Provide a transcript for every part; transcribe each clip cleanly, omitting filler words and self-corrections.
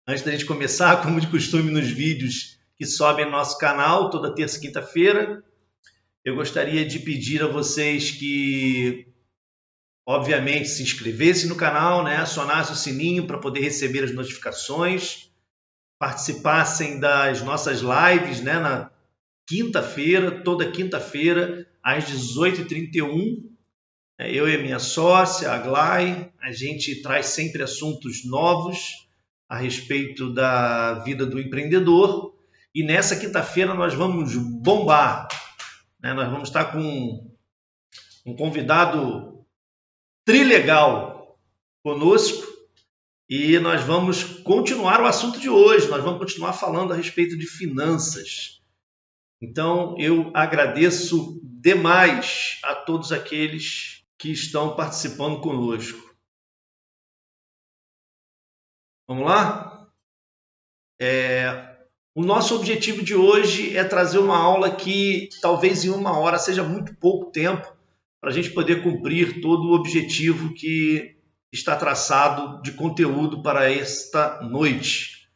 Antes da gente começar, como de costume nos vídeos que sobem no nosso canal toda terça e quinta-feira, eu gostaria de pedir a vocês que, obviamente, se inscrevessem no canal, né? Acionassem o sininho para poder receber as notificações, participassem das nossas lives, né? Na quinta-feira, toda quinta-feira, às 18h31. Eu e a minha sócia, a Glay, a gente traz sempre assuntos novos a respeito da vida do empreendedor. E nessa quinta-feira nós vamos bombar, né? Nós vamos estar com um convidado trilegal conosco e nós vamos continuar o assunto de hoje. Nós vamos continuar falando a respeito de finanças. Então eu agradeço demais a todos aqueles que estão participando conosco. Vamos lá? O nosso objetivo de hoje é trazer uma aula que talvez em 1 hora seja muito pouco tempo para a gente poder cumprir todo o objetivo que está traçado de conteúdo para esta noite.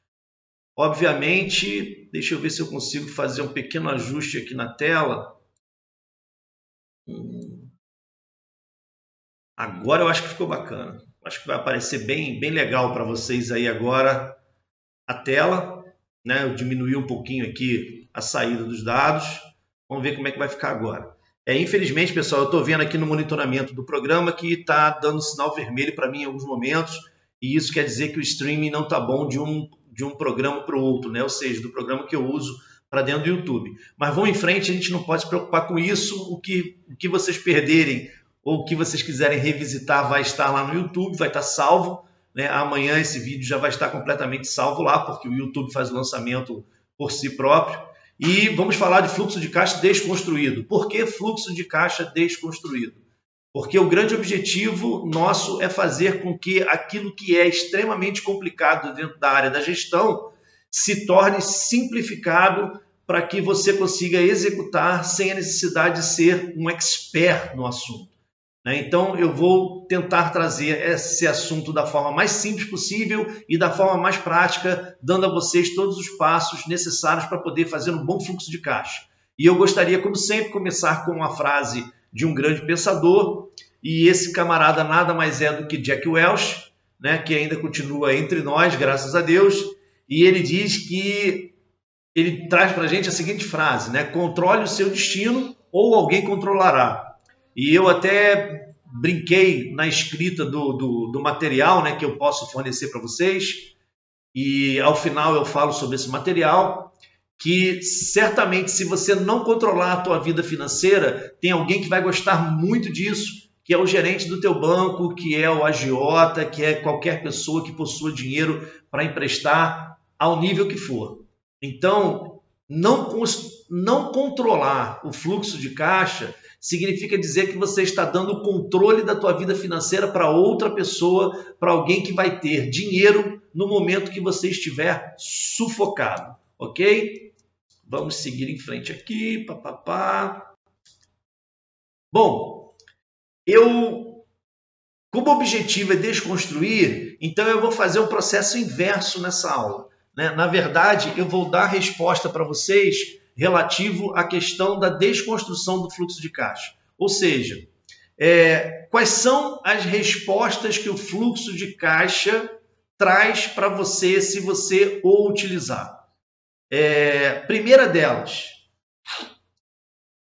Obviamente, deixa eu ver se eu consigo fazer um pequeno ajuste aqui na tela. Agora eu acho que ficou bacana. Acho que vai aparecer bem legal para vocês aí agora a tela, né? Eu diminuí um pouquinho aqui a saída dos dados. Vamos ver como é que vai ficar agora. Infelizmente, pessoal, eu estou vendo aqui no monitoramento do programa que está dando sinal vermelho para mim em alguns momentos, e isso quer dizer que o streaming não está bom de um programa para o outro, né? Ou seja, do programa que eu uso para dentro do YouTube. Mas vamos em frente, a gente não pode se preocupar com isso. O que vocês perderem ou o que vocês quiserem revisitar vai estar lá no YouTube, vai estar salvo, né? Amanhã esse vídeo já vai estar completamente salvo lá, porque o YouTube faz o lançamento por si próprio. E vamos falar de fluxo de caixa desconstruído. Por que fluxo de caixa desconstruído? Porque o grande objetivo nosso é fazer com que aquilo que é extremamente complicado dentro da área da gestão se torne simplificado para que você consiga executar sem a necessidade de ser um expert no assunto. Então, eu vou tentar trazer esse assunto da forma mais simples possível e da forma mais prática, dando a vocês todos os passos necessários para poder fazer um bom fluxo de caixa. E eu gostaria, como sempre, começar com uma frase de um grande pensador, e esse camarada nada mais é do que Jack Welch, né, que ainda continua entre nós, graças a Deus, e ele diz que ele traz para a gente a seguinte frase, né? Controle o seu destino ou alguém controlará. E eu até brinquei na escrita do material, né, que eu posso fornecer para vocês, e ao final eu falo sobre esse material, que certamente se você não controlar a tua vida financeira, tem alguém que vai gostar muito disso, que é o gerente do teu banco, que é o agiota, que é qualquer pessoa que possua dinheiro para emprestar ao nível que for. Então, não controlar o fluxo de caixa significa dizer que você está dando o controle da tua vida financeira para outra pessoa, para alguém que vai ter dinheiro no momento que você estiver sufocado, ok? Vamos seguir em frente aqui. Bom, como o objetivo é desconstruir, então eu vou fazer um processo inverso nessa aula, né? Na verdade, eu vou dar resposta para vocês relativo à questão da desconstrução do fluxo de caixa. Ou seja, quais são as respostas que o fluxo de caixa traz para você se você o utilizar? Primeira delas,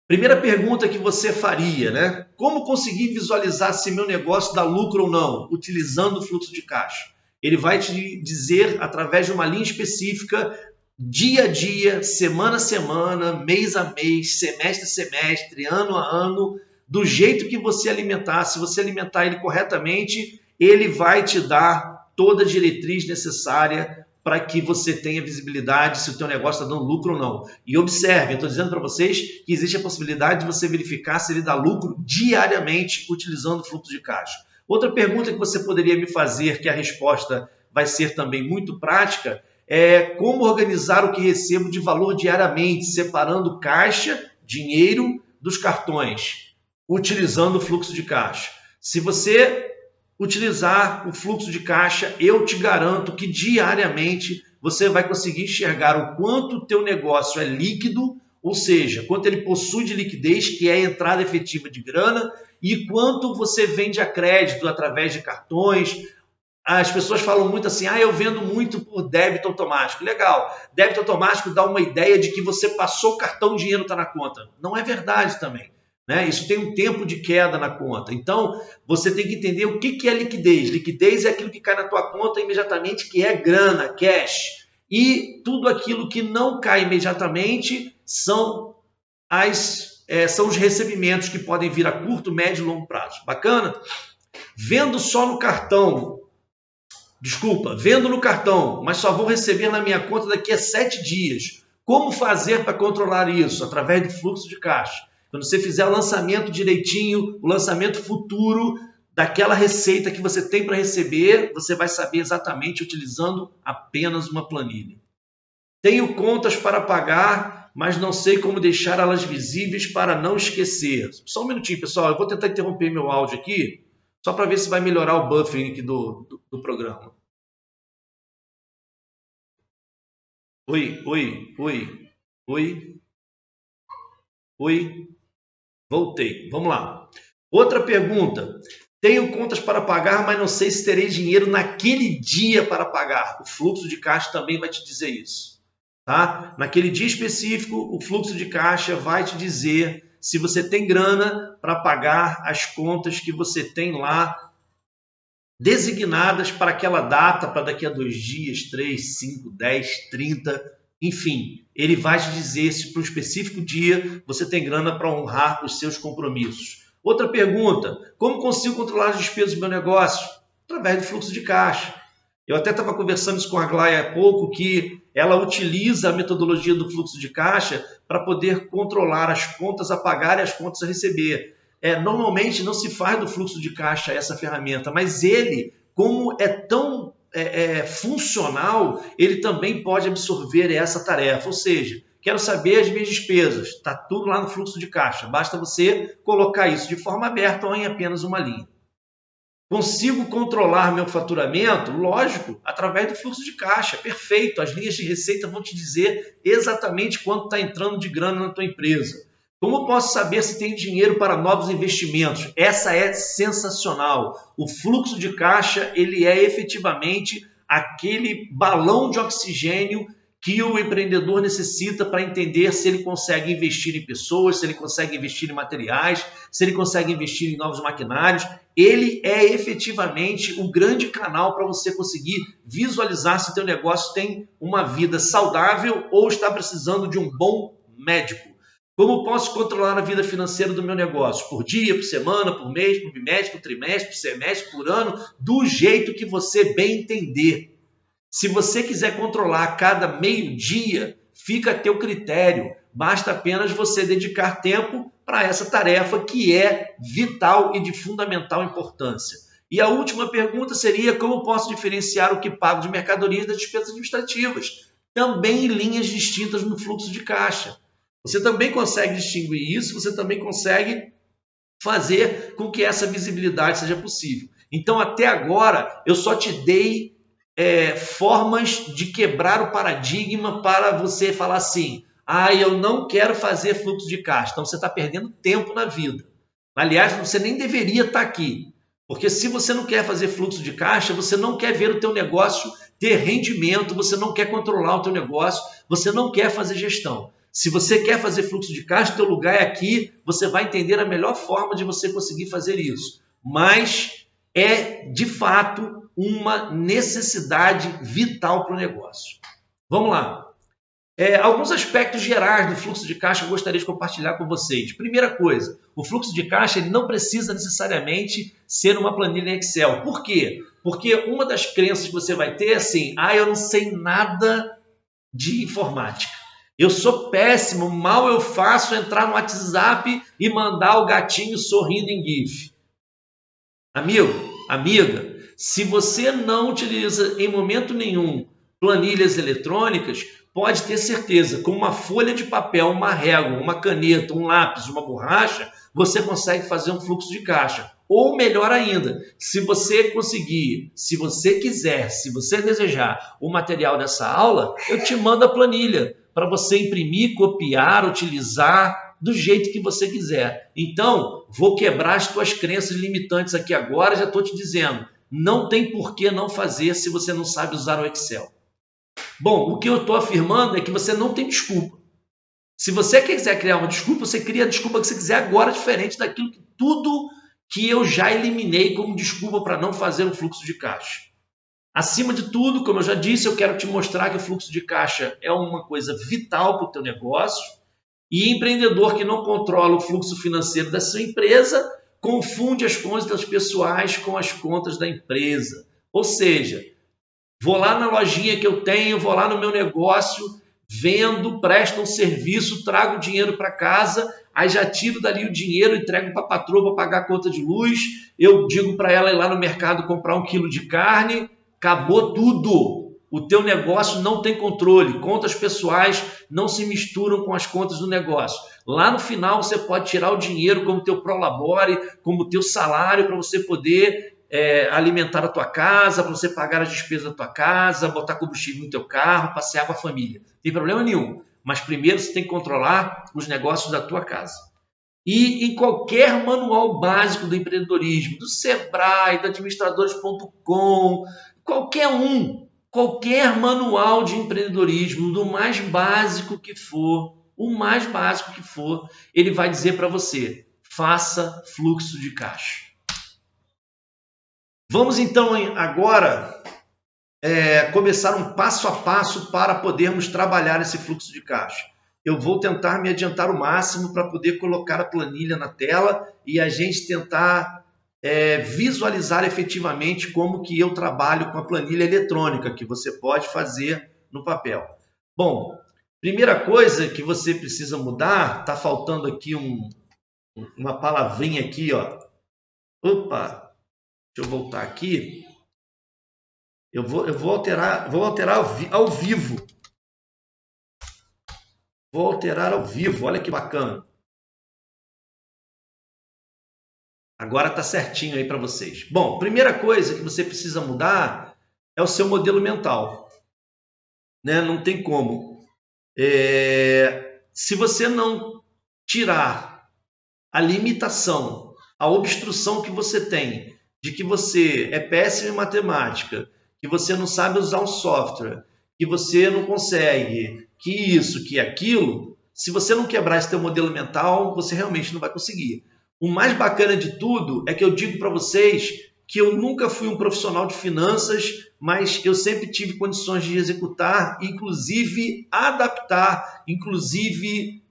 primeira pergunta que você faria, né? Como conseguir visualizar se meu negócio dá lucro ou não, utilizando o fluxo de caixa? Ele vai te dizer, através de uma linha específica, dia a dia, semana a semana, mês a mês, semestre a semestre, ano a ano, do jeito que você alimentar. Se você alimentar ele corretamente, ele vai te dar toda a diretriz necessária para que você tenha visibilidade se o teu negócio está dando lucro ou não. E observe, eu estou dizendo para vocês que existe a possibilidade de você verificar se ele dá lucro diariamente utilizando o fluxo de caixa. Outra pergunta que você poderia me fazer, que a resposta vai ser também muito prática, como organizar o que recebo de valor diariamente, separando caixa, dinheiro, dos cartões, utilizando o fluxo de caixa. Se você utilizar o fluxo de caixa, eu te garanto que diariamente você vai conseguir enxergar o quanto o teu negócio é líquido, ou seja, quanto ele possui de liquidez, que é a entrada efetiva de grana, e quanto você vende a crédito através de cartões. As pessoas falam muito assim, eu vendo muito por débito automático. Legal, débito automático dá uma ideia de que você passou o cartão, o dinheiro está na conta. Não é verdade também, né? Isso tem um tempo de queda na conta. Então, você tem que entender o que é liquidez. Liquidez é aquilo que cai na tua conta imediatamente, que é grana, cash. E tudo aquilo que não cai imediatamente são os recebimentos que podem vir a curto, médio e longo prazo. Bacana? Vendo no cartão, mas só vou receber na minha conta daqui a 7 dias. Como fazer para controlar isso? Através do fluxo de caixa. Quando você fizer o lançamento direitinho, o lançamento futuro daquela receita que você tem para receber, você vai saber exatamente utilizando apenas uma planilha. Tenho contas para pagar, mas não sei como deixar elas visíveis para não esquecer. Só um minutinho, pessoal. Eu vou tentar interromper meu áudio aqui, só para ver se vai melhorar o buffering aqui do programa. Oi. Voltei. Vamos lá. Outra pergunta. Tenho contas para pagar, mas não sei se terei dinheiro naquele dia para pagar. O fluxo de caixa também vai te dizer isso. Tá? Naquele dia específico, o fluxo de caixa vai te dizer se você tem grana para pagar as contas que você tem lá designadas para aquela data, para daqui a 2 dias, 3, 5, 10, 30, enfim. Ele vai te dizer se para um específico dia você tem grana para honrar os seus compromissos. Outra pergunta, como consigo controlar as despesas do meu negócio? Através do fluxo de caixa. Eu até estava conversando isso com a Glória há pouco, que ela utiliza a metodologia do fluxo de caixa para poder controlar as contas a pagar e as contas a receber. Normalmente não se faz do fluxo de caixa essa ferramenta, mas ele, como é tão funcional, ele também pode absorver essa tarefa. Ou seja, quero saber as minhas despesas, está tudo lá no fluxo de caixa, basta você colocar isso de forma aberta ou em apenas uma linha. Consigo controlar meu faturamento? Lógico, através do fluxo de caixa, perfeito. As linhas de receita vão te dizer exatamente quanto está entrando de grana na tua empresa. Como posso saber se tem dinheiro para novos investimentos? Essa é sensacional. O fluxo de caixa, ele é efetivamente aquele balão de oxigênio que o empreendedor necessita para entender se ele consegue investir em pessoas, se ele consegue investir em materiais, se ele consegue investir em novos maquinários. Ele é efetivamente o grande canal para você conseguir visualizar se o teu negócio tem uma vida saudável ou está precisando de um bom médico. Como posso controlar a vida financeira do meu negócio? Por dia, por semana, por mês, por bimestre, por trimestre, por semestre, por ano, do jeito que você bem entender. Se você quiser controlar cada meio-dia, fica a teu critério. Basta apenas você dedicar tempo para essa tarefa que é vital e de fundamental importância. E a última pergunta seria como posso diferenciar o que pago de mercadorias das despesas administrativas? Também em linhas distintas no fluxo de caixa. Você também consegue distinguir isso, você também consegue fazer com que essa visibilidade seja possível. Então, até agora, eu só te dei formas de quebrar o paradigma para você falar assim, eu não quero fazer fluxo de caixa. Então você está perdendo tempo na vida. Aliás, você nem deveria estar aqui, porque se você não quer fazer fluxo de caixa, você não quer ver o teu negócio ter rendimento, você não quer controlar o teu negócio, você não quer fazer gestão. Se você quer fazer fluxo de caixa, teu lugar é aqui, você vai entender a melhor forma de você conseguir fazer isso. Mas é, de fato, uma necessidade vital para o negócio. Vamos lá. Alguns aspectos gerais do fluxo de caixa eu gostaria de compartilhar com vocês. Primeira coisa, o fluxo de caixa ele não precisa necessariamente ser uma planilha em Excel. Por quê? Porque uma das crenças que você vai ter é assim, eu não sei nada de informática. Eu sou péssimo, mal eu faço entrar no WhatsApp e mandar o gatinho sorrindo em GIF. Amigo, amiga, se você não utiliza em momento nenhum planilhas eletrônicas, pode ter certeza, com uma folha de papel, uma régua, uma caneta, um lápis, uma borracha, você consegue fazer um fluxo de caixa. Ou melhor ainda, se você conseguir, se você quiser, se você desejar o material dessa aula, eu te mando a planilha para você imprimir, copiar, utilizar do jeito que você quiser. Então, vou quebrar as tuas crenças limitantes aqui agora, já estou te dizendo, não tem por que não fazer se você não sabe usar o Excel. Bom, o que eu estou afirmando é que você não tem desculpa. Se você quiser criar uma desculpa, você cria a desculpa que você quiser agora, diferente daquilo que tudo que eu já eliminei como desculpa para não fazer um fluxo de caixa. Acima de tudo, como eu já disse, eu quero te mostrar que o fluxo de caixa é uma coisa vital para o teu negócio e empreendedor que não controla o fluxo financeiro da sua empresa confunde as contas pessoais com as contas da empresa. Ou seja, vou lá na lojinha que eu tenho, vou lá no meu negócio, vendo, presto um serviço, trago o dinheiro para casa, aí já tiro dali o dinheiro, entrego para a patroa para pagar a conta de luz, eu digo para ela ir lá no mercado comprar 1 quilo de carne, acabou tudo. O teu negócio não tem controle, contas pessoais não se misturam com as contas do negócio. Lá no final você pode tirar o dinheiro como teu prolabore, como teu salário para você poder alimentar a tua casa, para você pagar as despesas da tua casa, botar combustível no teu carro, passear com a família. Não tem problema nenhum. Mas primeiro você tem que controlar os negócios da tua casa. E em qualquer manual básico do empreendedorismo, do Sebrae, do administradores.com, qualquer manual de empreendedorismo, do mais básico que for, ele vai dizer para você, faça fluxo de caixa. Vamos então agora começar um passo a passo para podermos trabalhar esse fluxo de caixa. Eu vou tentar me adiantar o máximo para poder colocar a planilha na tela e a gente tentar visualizar efetivamente como que eu trabalho com a planilha eletrônica, que você pode fazer no papel. Bom, primeira coisa que você precisa mudar, está faltando aqui uma palavrinha aqui, ó. Opa, deixa eu voltar aqui. Eu vou alterar ao vivo. Vou alterar ao vivo, olha que bacana. Agora está certinho aí para vocês. Bom, primeira coisa que você precisa mudar é o seu modelo mental. Né? Não tem como. Se você não tirar a limitação, a obstrução que você tem de que você é péssimo em matemática, que você não sabe usar um software, que você não consegue, que isso, que aquilo, se você não quebrar esse teu modelo mental, você realmente não vai conseguir. O mais bacana de tudo é que eu digo para vocês que eu nunca fui um profissional de finanças, mas eu sempre tive condições de executar, inclusive adaptar, inclusive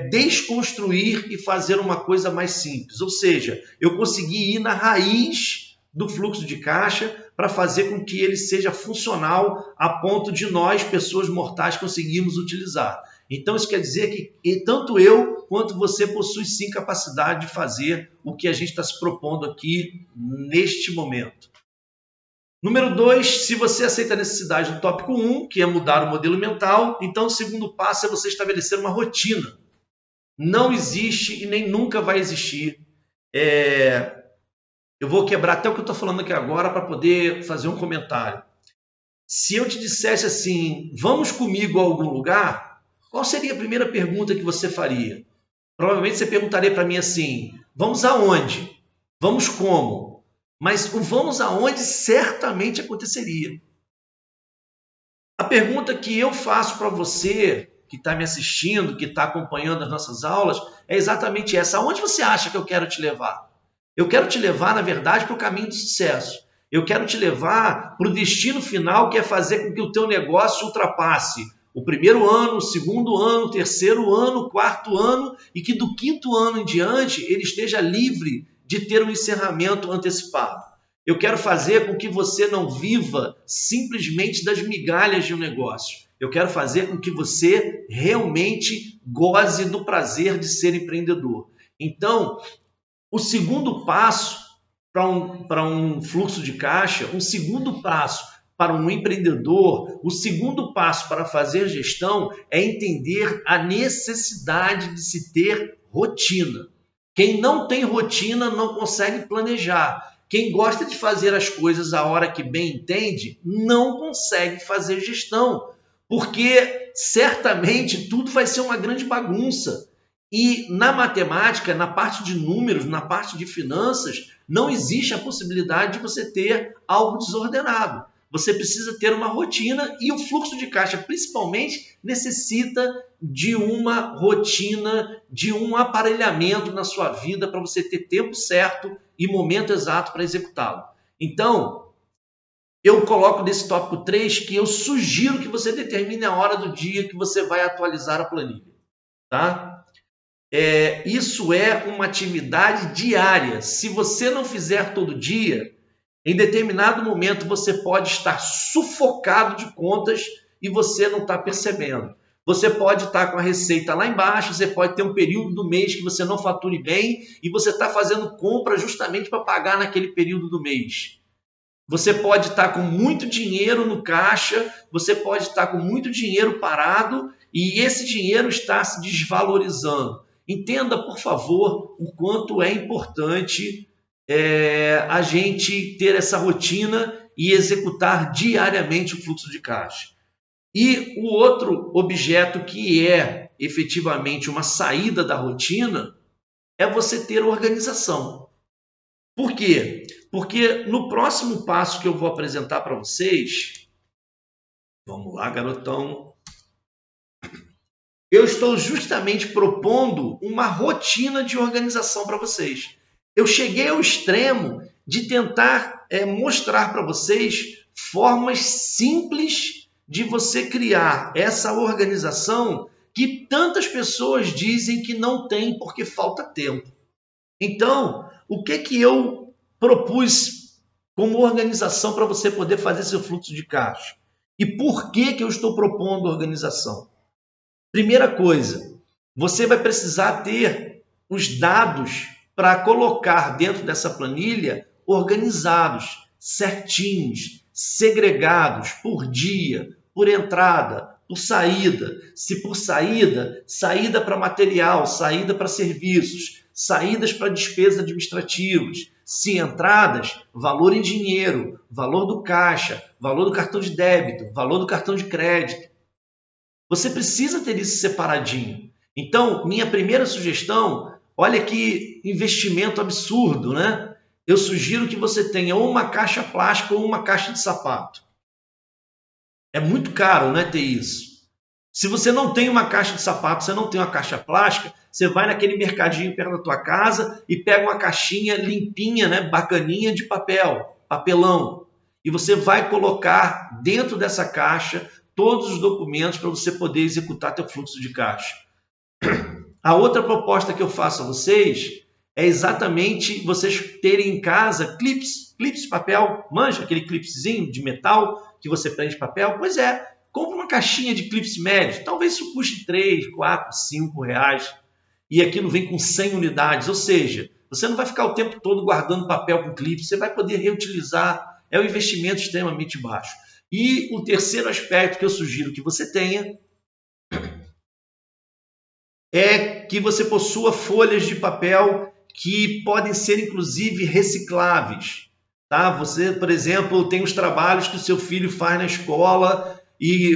desconstruir e fazer uma coisa mais simples. Ou seja, eu consegui ir na raiz do fluxo de caixa para fazer com que ele seja funcional a ponto de nós, pessoas mortais, conseguirmos utilizar. Então, isso quer dizer que tanto eu quanto você possui sim capacidade de fazer o que a gente está se propondo aqui neste momento. Número 2, se você aceita a necessidade do tópico 1, que é mudar o modelo mental, então o segundo passo é você estabelecer uma rotina. Não existe e nem nunca vai existir. Eu vou quebrar até o que eu estou falando aqui agora para poder fazer um comentário. Se eu te dissesse assim, vamos comigo a algum lugar, qual seria a primeira pergunta que você faria? Provavelmente você perguntaria para mim assim, vamos aonde? Vamos como? Mas o vamos aonde certamente aconteceria. A pergunta que eu faço para você, que está me assistindo, que está acompanhando as nossas aulas, é exatamente essa. Aonde você acha que eu quero te levar? Eu quero te levar, na verdade, para o caminho do sucesso. Eu quero te levar para o destino final, que é fazer com que o teu negócio ultrapasse o primeiro ano, o segundo ano, o terceiro ano, o quarto ano, e que do quinto ano em diante ele esteja livre de ter um encerramento antecipado. Eu quero fazer com que você não viva simplesmente das migalhas de um negócio. Eu quero fazer com que você realmente goze do prazer de ser empreendedor. Então, o segundo passo para um fluxo de caixa, um segundo passo para um empreendedor, o segundo passo para fazer gestão é entender a necessidade de se ter rotina. Quem não tem rotina não consegue planejar. Quem gosta de fazer as coisas a hora que bem entende, não consegue fazer gestão, porque certamente tudo vai ser uma grande bagunça. E na matemática, na parte de números, na parte de finanças, não existe a possibilidade de você ter algo desordenado. Você precisa ter uma rotina e o fluxo de caixa, principalmente, necessita de uma rotina, de um aparelhamento na sua vida para você ter tempo certo e momento exato para executá-lo. Então, eu coloco nesse tópico 3 que eu sugiro que você determine a hora do dia que você vai atualizar a planilha. Tá? Isso é uma atividade diária. Se você não fizer todo dia, em determinado momento você pode estar sufocado de contas e você não está percebendo. Você pode estar com a receita lá embaixo, você pode ter um período do mês que você não fature bem e você está fazendo compra justamente para pagar naquele período do mês. Você pode estar com muito dinheiro no caixa, você pode estar com muito dinheiro parado e esse dinheiro está se desvalorizando. Entenda, por favor, o quanto é importante a gente ter essa rotina e executar diariamente o fluxo de caixa. E o outro objeto que é efetivamente uma saída da rotina é você ter organização. Por quê? Porque no próximo passo que eu vou apresentar para vocês, vamos lá, garotão, eu estou justamente propondo uma rotina de organização para vocês. Eu cheguei ao extremo de tentar mostrar para vocês formas simples de você criar essa organização que tantas pessoas dizem que não tem porque falta tempo. Então, o que eu propus como organização para você poder fazer seu fluxo de caixa? E por que eu estou propondo organização? Primeira coisa, você vai precisar ter os dados para colocar dentro dessa planilha organizados, certinhos, segregados por dia, por entrada, por saída. Se por saída, saída para material, saída para serviços, saídas para despesas administrativas. Se entradas, valor em dinheiro, valor do caixa, valor do cartão de débito, valor do cartão de crédito. Você precisa ter isso separadinho. Então, minha primeira sugestão, olha que investimento absurdo, né? Eu sugiro que você tenha ou uma caixa plástica ou uma caixa de sapato. É muito caro, né, ter isso. Se você não tem uma caixa de sapato, você não tem uma caixa plástica, você vai naquele mercadinho perto da tua casa e pega uma caixinha limpinha, né, bacaninha de papel, papelão. E você vai colocar dentro dessa caixa todos os documentos para você poder executar teu fluxo de caixa. A outra proposta que eu faço a vocês é exatamente vocês terem em casa clips de papel, manja aquele clipzinho de metal que você prende papel? Pois é, compra uma caixinha de clips médios, talvez isso custe 3, 4, 5 reais e aquilo vem com 100 unidades, ou seja, você não vai ficar o tempo todo guardando papel com clips, você vai poder reutilizar, é um investimento extremamente baixo. E o terceiro aspecto que eu sugiro que você tenha é que você possua folhas de papel que podem ser inclusive recicláveis. Tá? Você, por exemplo, tem os trabalhos que o seu filho faz na escola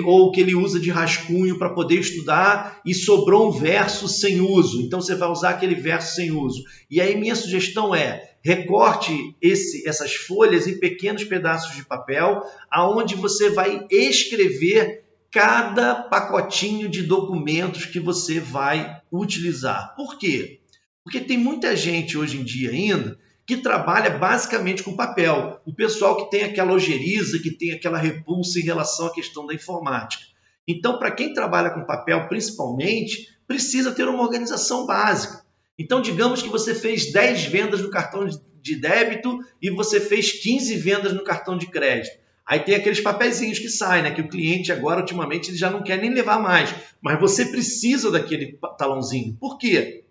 ou que ele usa de rascunho para poder estudar e sobrou um verso sem uso. Então você vai usar aquele verso sem uso. E aí minha sugestão é recorte essas folhas em pequenos pedaços de papel, aonde você vai escrever cada pacotinho de documentos que você vai utilizar. Por quê? Porque tem muita gente hoje em dia ainda que trabalha basicamente com papel. O pessoal que tem aquela ojeriza, que tem aquela repulsa em relação à questão da informática. Então, para quem trabalha com papel, principalmente, precisa ter uma organização básica. Então, digamos que você fez 10 vendas no cartão de débito e você fez 15 vendas no cartão de crédito. Aí tem aqueles papeizinhos que saem, né? Que o cliente agora, ultimamente, ele já não quer nem levar mais. Mas você precisa daquele talãozinho. Por quê?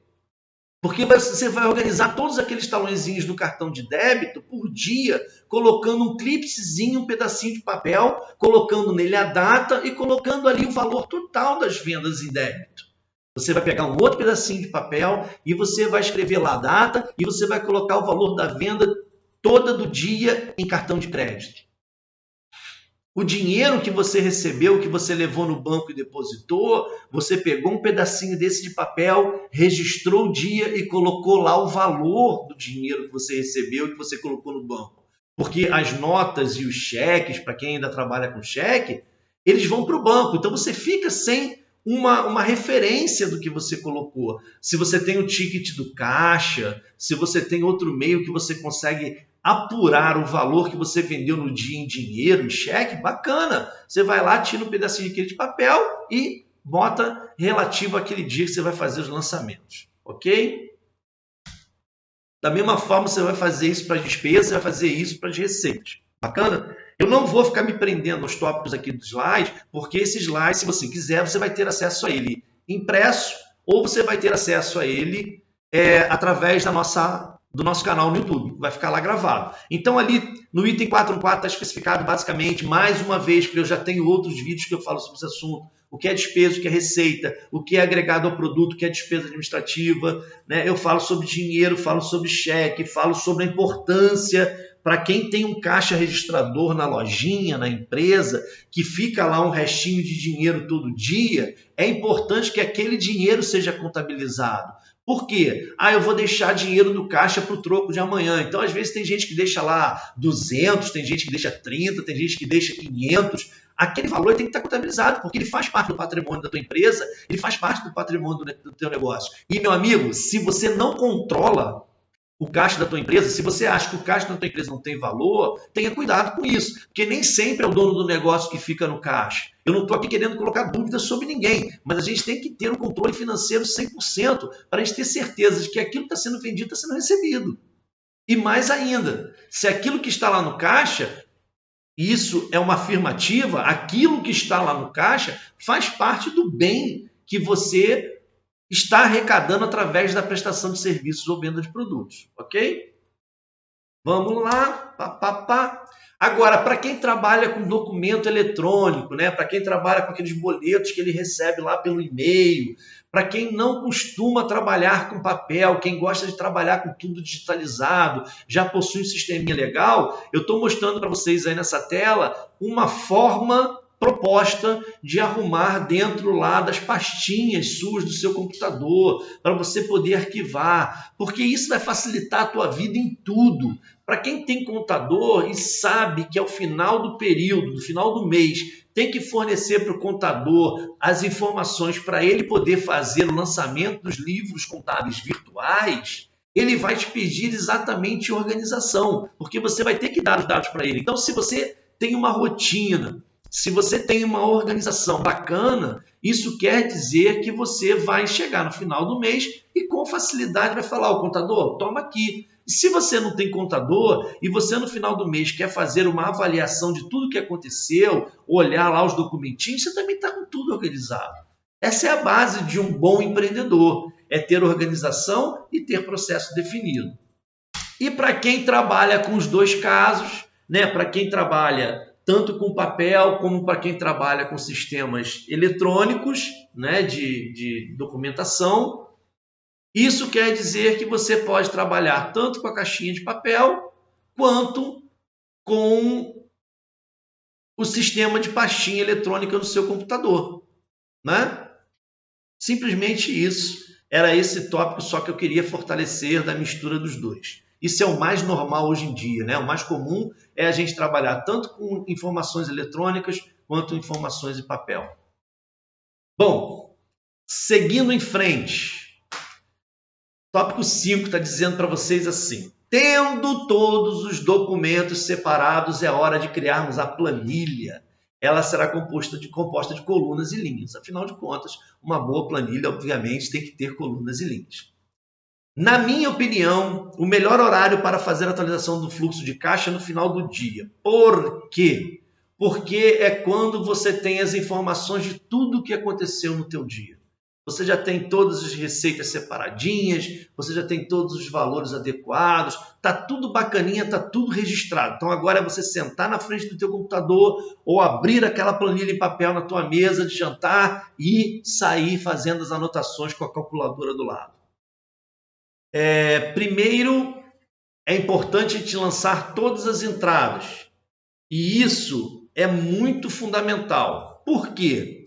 Porque você vai organizar todos aqueles talõezinhos do cartão de débito por dia, colocando um clipsezinho, um pedacinho de papel, colocando nele a data e colocando ali o valor total das vendas em débito. Você vai pegar um outro pedacinho de papel e você vai escrever lá a data e você vai colocar o valor da venda toda do dia em cartão de crédito. O dinheiro que você recebeu, que você levou no banco e depositou, você pegou um pedacinho desse de papel, registrou o dia e colocou lá o valor do dinheiro que você recebeu e que você colocou no banco. Porque as notas e os cheques, para quem ainda trabalha com cheque, eles vão para o banco. Então você fica sem uma referência do que você colocou. Se você tem o ticket do caixa, se você tem outro meio que você consegue apurar o valor que você vendeu no dia em dinheiro, em cheque, bacana. Você vai lá, tira um pedacinho de papel e bota relativo àquele dia que você vai fazer os lançamentos, ok? Da mesma forma, você vai fazer isso para as despesas, você vai fazer isso para as receitas. Bacana? Eu não vou ficar me prendendo aos tópicos aqui do slide, porque esse slide, se você quiser, você vai ter acesso a ele impresso ou você vai ter acesso a ele através do nosso canal no YouTube. Vai ficar lá gravado. Então, ali no item 4.1.4 está especificado basicamente, mais uma vez, porque eu já tenho outros vídeos que eu falo sobre esse assunto, o que é despesa, o que é receita, o que é agregado ao produto, o que é despesa administrativa, né? Eu falo sobre dinheiro, falo sobre cheque, falo sobre a importância para quem tem um caixa registrador na lojinha, na empresa, que fica lá um restinho de dinheiro todo dia, é importante que aquele dinheiro seja contabilizado. Por quê? Eu vou deixar dinheiro no caixa para o troco de amanhã. Então, às vezes, tem gente que deixa lá 200, tem gente que deixa 30, tem gente que deixa 500. Aquele valor tem que estar contabilizado, porque ele faz parte do patrimônio da tua empresa, ele faz parte do patrimônio do teu negócio. E, meu amigo, se você não controla o caixa da tua empresa, se você acha que o caixa da tua empresa não tem valor, tenha cuidado com isso, porque nem sempre é o dono do negócio que fica no caixa. Eu não estou aqui querendo colocar dúvidas sobre ninguém, mas a gente tem que ter um controle financeiro 100% para a gente ter certeza de que aquilo que está sendo vendido está sendo recebido. E mais ainda, se aquilo que está lá no caixa, isso é uma afirmativa, aquilo que está lá no caixa faz parte do bem que você está arrecadando através da prestação de serviços ou venda de produtos, ok? Vamos lá. Agora, para quem trabalha com documento eletrônico, né? Para quem trabalha com aqueles boletos que ele recebe lá pelo e-mail, para quem não costuma trabalhar com papel, quem gosta de trabalhar com tudo digitalizado, já possui um sisteminha legal, eu estou mostrando para vocês aí nessa tela uma forma proposta de arrumar dentro lá das pastinhas suas do seu computador, para você poder arquivar, porque isso vai facilitar a tua vida em tudo. Para quem tem contador e sabe que ao final do período, no final do mês, tem que fornecer para o contador as informações para ele poder fazer o lançamento dos livros contábeis virtuais, ele vai te pedir exatamente organização, porque você vai ter que dar os dados para ele. Então, se você tem uma rotina, se você tem uma organização bacana, isso quer dizer que você vai chegar no final do mês e com facilidade vai falar, o contador, toma aqui. E se você não tem contador e você no final do mês quer fazer uma avaliação de tudo que aconteceu, olhar lá os documentinhos, você também está com tudo organizado. Essa é a base de um bom empreendedor, é ter organização e ter processo definido. E para quem trabalha com os dois casos, né, para quem trabalha tanto com papel como para quem trabalha com sistemas eletrônicos, né, de documentação. Isso quer dizer que você pode trabalhar tanto com a caixinha de papel quanto com o sistema de pastinha eletrônica no seu computador, né? Simplesmente isso. Era esse tópico só que eu queria fortalecer da mistura dos dois. Isso é o mais normal hoje em dia, né? O mais comum é a gente trabalhar tanto com informações eletrônicas quanto informações em papel. Bom, seguindo em frente, tópico 5 está dizendo para vocês assim: tendo todos os documentos separados, é hora de criarmos a planilha. Ela será composta de colunas e linhas. Afinal de contas, uma boa planilha, obviamente, tem que ter colunas e linhas. Na minha opinião, o melhor horário para fazer a atualização do fluxo de caixa é no final do dia. Por quê? Porque é quando você tem as informações de tudo o que aconteceu no teu dia. você já tem todas as receitas separadinhas, você já tem todos os valores adequados, tá tudo bacaninha, tá tudo registrado. Então agora é você sentar na frente do teu computador ou abrir aquela planilha em papel na tua mesa de jantar e sair fazendo as anotações com a calculadora do lado. Primeiro, é importante te lançar todas as entradas. E isso é muito fundamental. Por quê?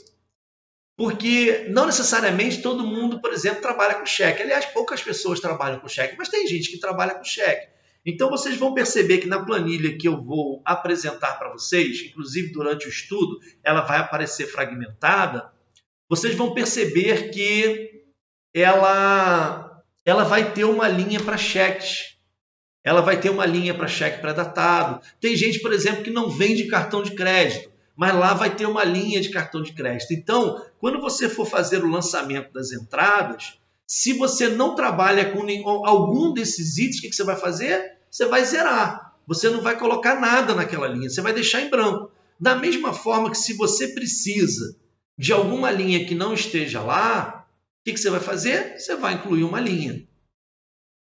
Porque não necessariamente todo mundo, por exemplo, trabalha com cheque. Aliás, poucas pessoas trabalham com cheque, mas tem gente que trabalha com cheque. Então, vocês vão perceber que na planilha que eu vou apresentar para vocês, inclusive durante o estudo, ela vai aparecer fragmentada. Vocês vão perceber que ela vai ter uma linha para cheques. Ela vai ter uma linha para cheque pré-datado. Tem gente, por exemplo, que não vende cartão de crédito, mas lá vai ter uma linha de cartão de crédito. Então, quando você for fazer o lançamento das entradas, se você não trabalha com algum desses itens, o que você vai fazer? Você vai zerar. Você não vai colocar nada naquela linha, você vai deixar em branco. Da mesma forma que se você precisa de alguma linha que não esteja lá, o que você vai fazer? Você vai incluir uma linha.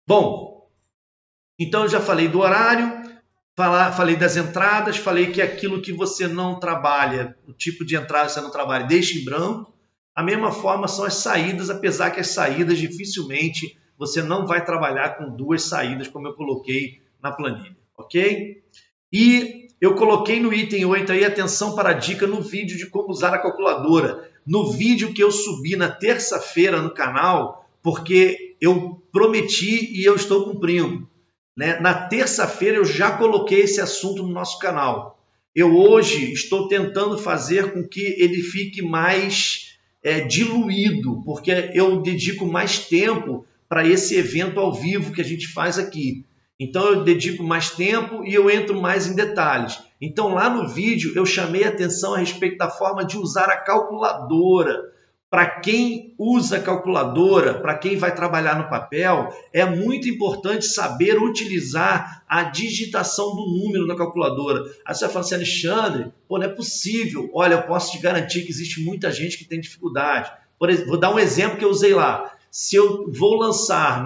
Bom, então eu já falei do horário, falei das entradas, falei que aquilo que você não trabalha, o tipo de entrada que você não trabalha, deixa em branco. A mesma forma são as saídas, apesar que as saídas dificilmente você não vai trabalhar com duas saídas, como eu coloquei na planilha, ok? E eu coloquei no item 8 aí, atenção para a dica no vídeo de como usar a calculadora. No vídeo que eu subi na terça-feira no canal, porque eu prometi e eu estou cumprindo. Na terça-feira eu já coloquei esse assunto no nosso canal. Eu hoje estou tentando fazer com que ele fique mais diluído, porque eu dedico mais tempo para esse evento ao vivo que a gente faz aqui. Então eu dedico mais tempo e eu entro mais em detalhes. Então lá no vídeo eu chamei a atenção a respeito da forma de usar a calculadora. Para quem usa calculadora, para quem vai trabalhar no papel, é muito importante saber utilizar a digitação do número na calculadora. Aí você vai falar assim, Alexandre, não é possível. Olha, eu posso te garantir que existe muita gente que tem dificuldade. Por exemplo, vou dar um exemplo que eu usei lá. Se eu vou lançar,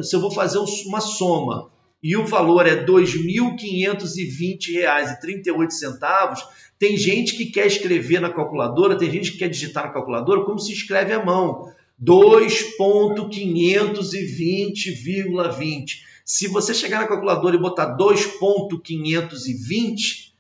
se eu vou fazer uma soma e o valor é R$ 2.520,38, tem gente que quer escrever na calculadora, tem gente que quer digitar na calculadora como se escreve à mão. 2.520,20. Se você chegar na calculadora e botar 2.520,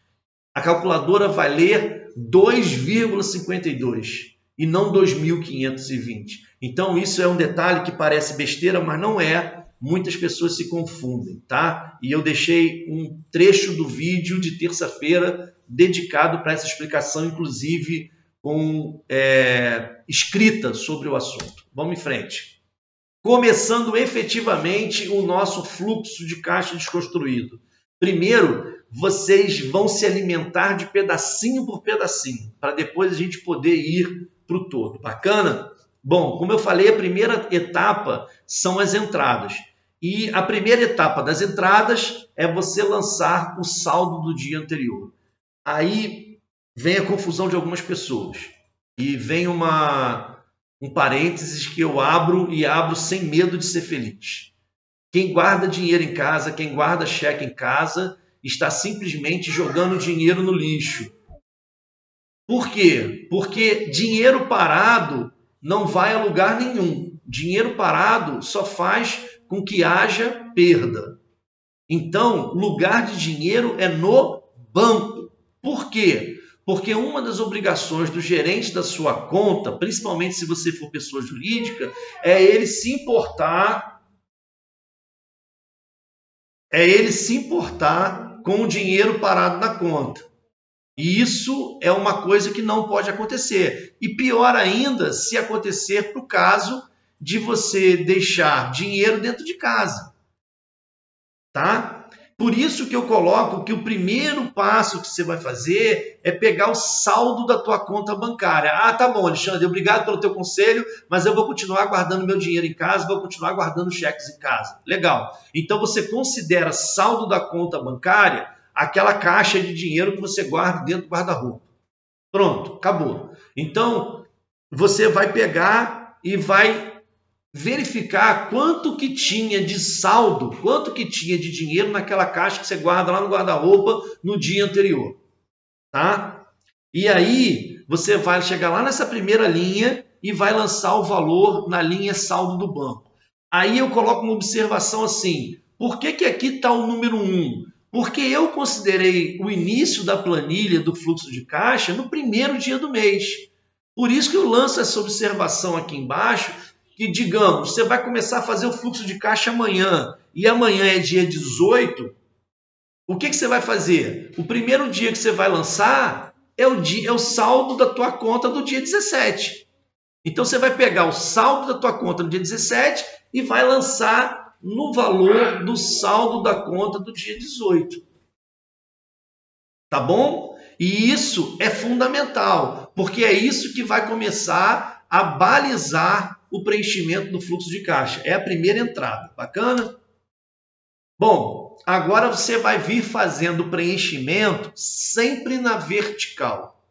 a calculadora vai ler 2,52 e não 2.520. Então isso é um detalhe que parece besteira, mas não é. Muitas pessoas se confundem, tá? E eu deixei um trecho do vídeo de terça-feira dedicado para essa explicação, inclusive com escrita sobre o assunto. Vamos em frente. Começando efetivamente o nosso fluxo de caixa desconstruído. Primeiro, vocês vão se alimentar de pedacinho por pedacinho, para depois a gente poder ir para o todo. Bacana? Bom, como eu falei, a primeira etapa são as entradas. E a primeira etapa das entradas é você lançar o saldo do dia anterior. Aí vem a confusão de algumas pessoas. E vem um parênteses que eu abro sem medo de ser feliz. Quem guarda dinheiro em casa, quem guarda cheque em casa, está simplesmente jogando dinheiro no lixo. Por quê? Porque dinheiro parado não vai a lugar nenhum. Dinheiro parado só faz com que haja perda. Então, lugar de dinheiro é no banco. Por quê? Porque uma das obrigações do gerente da sua conta, principalmente se você for pessoa jurídica, é ele se importar com o dinheiro parado na conta. E isso é uma coisa que não pode acontecer. E pior ainda, se acontecer para o caso de você deixar dinheiro dentro de casa. Tá? Por isso que eu coloco que o primeiro passo que você vai fazer é pegar o saldo da tua conta bancária. Ah, tá bom, Alexandre, obrigado pelo teu conselho, mas eu vou continuar guardando meu dinheiro em casa, vou continuar guardando cheques em casa. Legal. Então você considera saldo da conta bancária aquela caixa de dinheiro que você guarda dentro do guarda-roupa. Pronto, acabou. Então, você vai pegar e vai verificar quanto que tinha de saldo, quanto que tinha de dinheiro naquela caixa que você guarda lá no guarda-roupa no dia anterior, tá? E aí você vai chegar lá nessa primeira linha e vai lançar o valor na linha saldo do banco. Aí eu coloco uma observação assim, por que que aqui está o número 1? Porque eu considerei o início da planilha do fluxo de caixa no primeiro dia do mês. Por isso que eu lanço essa observação aqui embaixo, que digamos, você vai começar a fazer o fluxo de caixa amanhã, e amanhã é dia 18, o que que você vai fazer? O primeiro dia que você vai lançar é o saldo da tua conta do dia 17. Então você vai pegar o saldo da tua conta no dia 17 e vai lançar no valor do saldo da conta do dia 18. Tá bom? E isso é fundamental, porque é isso que vai começar a balizar o preenchimento do fluxo de caixa. É a primeira entrada. Bacana? Bom, agora você vai vir fazendo o preenchimento sempre na vertical.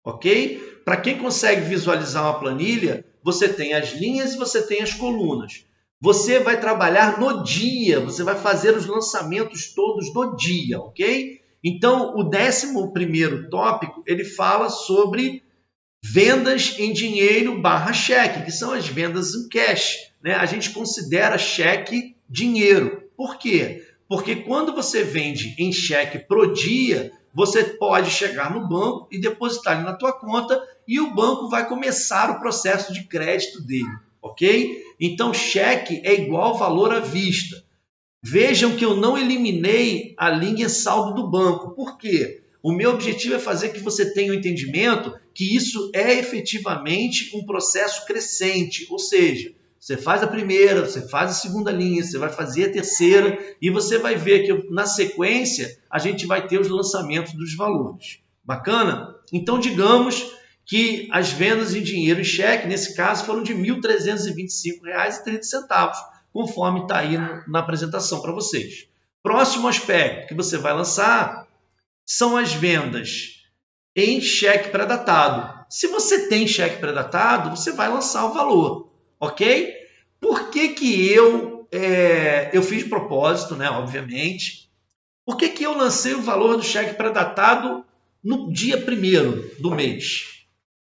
Ok? Para quem consegue visualizar uma planilha, você tem as linhas e você tem as colunas. Você vai trabalhar no dia, você vai fazer os lançamentos todos do dia, ok? Então, o 11º tópico, ele fala sobre vendas em dinheiro / cheque, que são as vendas em cash, né? A gente considera cheque dinheiro. Por quê? Porque quando você vende em cheque pro dia, você pode chegar no banco e depositar ele na tua conta e o banco vai começar o processo de crédito dele, ok? Então, cheque é igual valor à vista. Vejam que eu não eliminei a linha saldo do banco. Por quê? O meu objetivo é fazer que você tenha o entendimento que isso é efetivamente um processo crescente, ou seja, você faz a primeira, você faz a segunda linha, você vai fazer a terceira e você vai ver que na sequência a gente vai ter os lançamentos dos valores. Bacana? Então, digamos que as vendas em dinheiro e cheque, nesse caso, foram de R$ 1.325,30, conforme está aí na apresentação para vocês. Próximo aspecto que você vai lançar são as vendas em cheque pré-datado. Se você tem cheque pré-datado, você vai lançar o valor, ok? Por que que eu fiz de propósito, né? Obviamente. Por que que eu lancei o valor do cheque pré-datado no dia 1º do mês?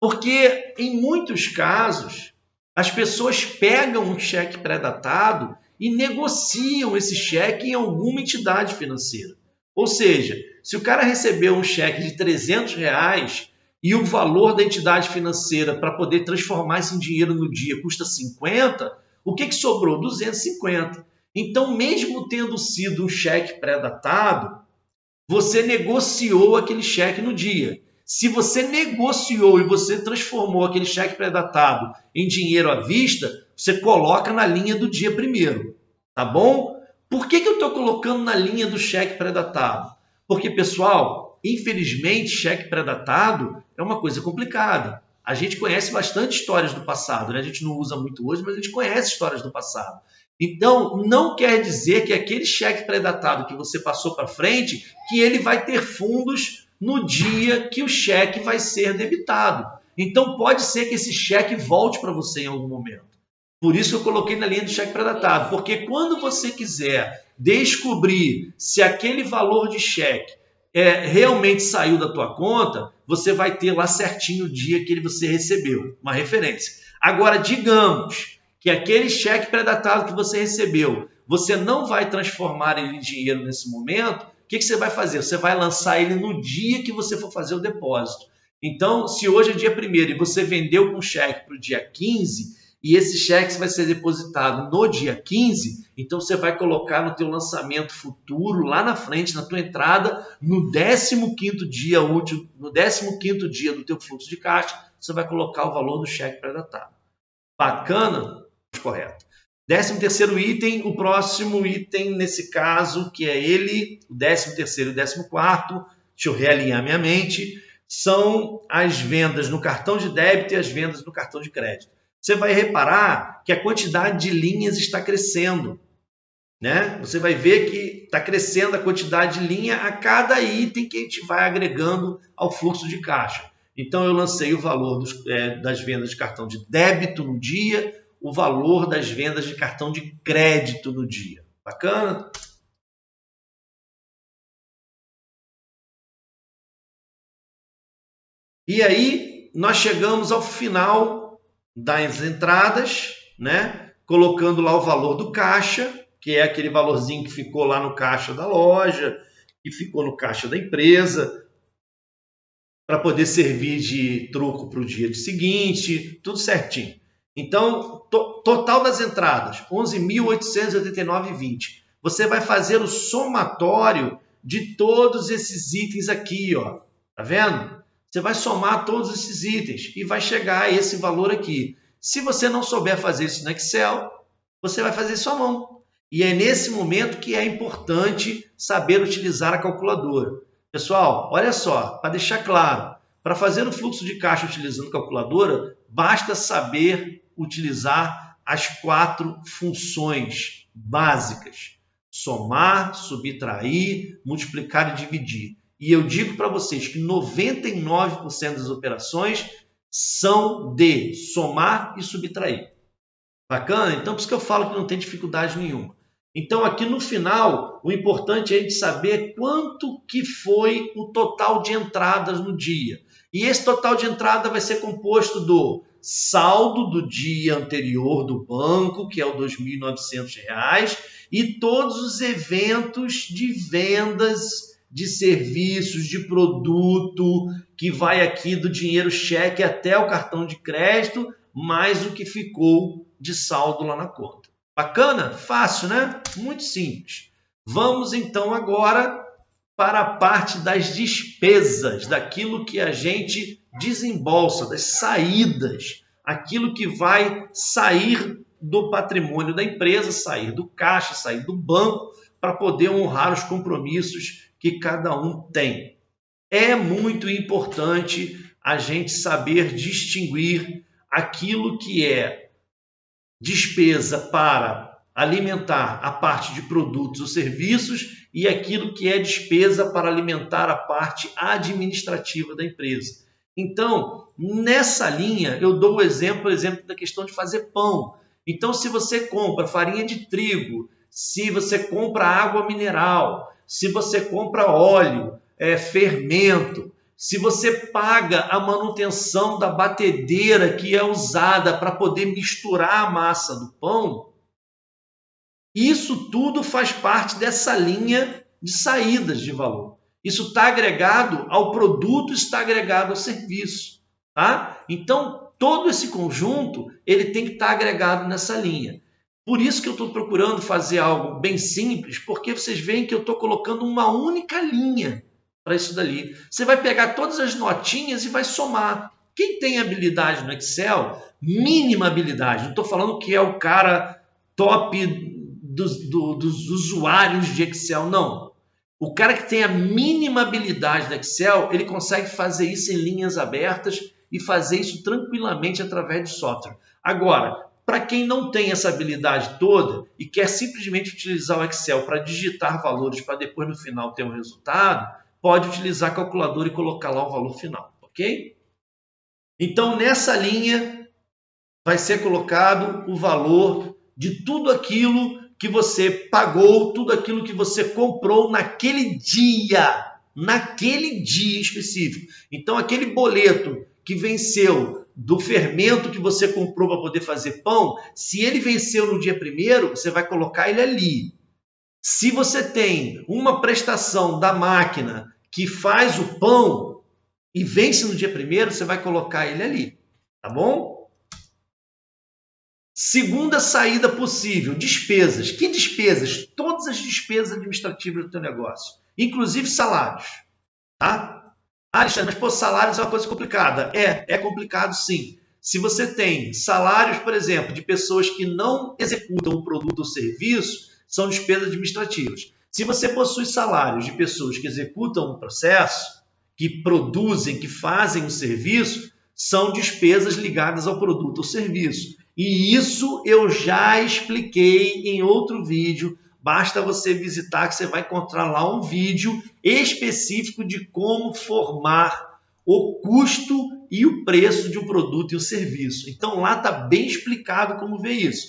Porque em muitos casos as pessoas pegam um cheque pré-datado e negociam esse cheque em alguma entidade financeira. Ou seja, se o cara recebeu um cheque de R$300 e o valor da entidade financeira para poder transformar isso em dinheiro no dia custa 50, o que sobrou? 250. Então, mesmo tendo sido um cheque pré-datado, você negociou aquele cheque no dia. Se você negociou e você transformou aquele cheque pré-datado em dinheiro à vista, você coloca na linha do dia 1º, tá bom? Por que eu estou colocando na linha do cheque pré-datado? Porque, pessoal, infelizmente, cheque pré-datado é uma coisa complicada. A gente conhece bastante histórias do passado, né? A gente não usa muito hoje, mas a gente conhece histórias do passado. Então, não quer dizer que aquele cheque pré-datado que você passou para frente, que ele vai ter fundos no dia que o cheque vai ser debitado. Então, pode ser que esse cheque volte para você em algum momento. Por isso que eu coloquei na linha do cheque pré-datado, porque quando você quiser descobrir se aquele valor de cheque realmente saiu da tua conta, você vai ter lá certinho o dia que você recebeu, uma referência. Agora, digamos que aquele cheque pré-datado que você recebeu, você não vai transformar ele em dinheiro nesse momento, o que você vai fazer? Você vai lançar ele no dia que você for fazer o depósito. Então, se hoje é dia 1º e você vendeu com cheque para o dia 15, e esse cheque vai ser depositado no dia 15, então você vai colocar no teu lançamento futuro, lá na frente, na tua entrada, no 15º dia útil, no 15º dia do teu fluxo de caixa, você vai colocar o valor do cheque pré-datado. Bacana? Correto. 13º item, o próximo item nesse caso, que é ele, o 13º e o 14º, deixa eu realinhar minha mente, são as vendas no cartão de débito e as vendas no cartão de crédito. Você vai reparar que a quantidade de linhas está crescendo, né? Você vai ver que está crescendo a quantidade de linha a cada item que a gente vai agregando ao fluxo de caixa. Então eu lancei o valor das vendas de cartão de débito no dia, o valor das vendas de cartão de crédito no dia. Bacana? E aí nós chegamos ao final das entradas, né? Colocando lá o valor do caixa, que é aquele valorzinho que ficou lá no caixa da loja, que ficou no caixa da empresa, para poder servir de troco para o dia seguinte, tudo certinho. Então, total das entradas, 11.889,20. Você vai fazer o somatório de todos esses itens aqui, ó. Tá vendo? Você vai somar todos esses itens e vai chegar a esse valor aqui. Se você não souber fazer isso no Excel, você vai fazer isso à mão. E é nesse momento que é importante saber utilizar a calculadora. Pessoal, olha só, para deixar claro, para fazer o fluxo de caixa utilizando calculadora, basta saber utilizar as 4 funções básicas: somar, subtrair, multiplicar e dividir. E eu digo para vocês que 99% das operações são de somar e subtrair. Bacana? Então, por isso que eu falo que não tem dificuldade nenhuma. Então, aqui no final, o importante é a gente saber quanto que foi o total de entradas no dia. E esse total de entrada vai ser composto do saldo do dia anterior do banco, que é o R$ 2.900, e todos os eventos de vendas de serviços, de produto, que vai aqui do dinheiro cheque até o cartão de crédito, mais o que ficou de saldo lá na conta. Bacana? Fácil, né? Muito simples. Vamos então agora para a parte das despesas, daquilo que a gente desembolsa, das saídas, aquilo que vai sair do patrimônio da empresa, sair do caixa, sair do banco, para poder honrar os compromissos que cada um tem. É muito importante a gente saber distinguir aquilo que é despesa para alimentar a parte de produtos ou serviços e aquilo que é despesa para alimentar a parte administrativa da empresa. Então, nessa linha, eu dou o exemplo da questão de fazer pão. Então, se você compra farinha de trigo, se você compra água mineral, se você compra óleo, fermento, se você paga a manutenção da batedeira que é usada para poder misturar a massa do pão, isso tudo faz parte dessa linha de saídas de valor. Isso está agregado ao produto, está agregado ao serviço. Tá? Então, todo esse conjunto ele tem que estar agregado nessa linha. Por isso que eu estou procurando fazer algo bem simples, porque vocês veem que eu estou colocando uma única linha para isso dali. Você vai pegar todas as notinhas e vai somar. Quem tem habilidade no Excel, mínima habilidade, não estou falando que é o cara top dos usuários de Excel, não. O cara que tem a mínima habilidade no Excel, ele consegue fazer isso em linhas abertas e fazer isso tranquilamente através de software. Agora, para quem não tem essa habilidade toda e quer simplesmente utilizar o Excel para digitar valores para depois no final ter um resultado, pode utilizar a calculadora e colocar lá o valor final, ok? Então, nessa linha, vai ser colocado o valor de tudo aquilo que você pagou, tudo aquilo que você comprou naquele dia específico. Então, aquele boleto que venceu do fermento que você comprou para poder fazer pão, se ele venceu no dia 1º, você vai colocar ele ali. Se você tem uma prestação da máquina que faz o pão e vence no dia 1º, você vai colocar ele ali, tá bom? Segunda saída possível, despesas. Que despesas? Todas as despesas administrativas do teu negócio, inclusive salários, tá? Ah, Alexandre, mas salários é uma coisa complicada. É complicado sim. Se você tem salários, por exemplo, de pessoas que não executam o produto ou serviço, são despesas administrativas. Se você possui salários de pessoas que executam o processo, que produzem, que fazem o serviço, são despesas ligadas ao produto ou serviço. E isso eu já expliquei em outro vídeo. Basta você visitar que você vai encontrar lá um vídeo específico de como formar o custo e o preço de um produto e um serviço. Então lá está bem explicado como ver isso.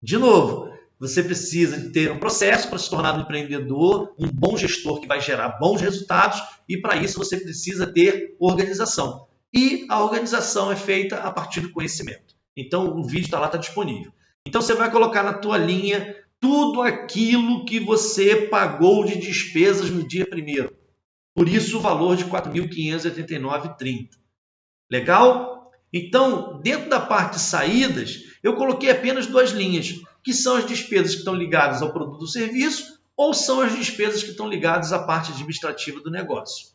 De novo, você precisa ter um processo para se tornar um empreendedor, um bom gestor que vai gerar bons resultados, e para isso você precisa ter organização. E a organização é feita a partir do conhecimento. Então o vídeo está lá, está disponível. Então você vai colocar na tua linha tudo aquilo que você pagou de despesas no dia 1º. Por isso o valor de R$ 4.589,30. Legal? Então, dentro da parte de saídas, eu coloquei apenas 2 linhas, que são as despesas que estão ligadas ao produto ou serviço, ou são as despesas que estão ligadas à parte administrativa do negócio.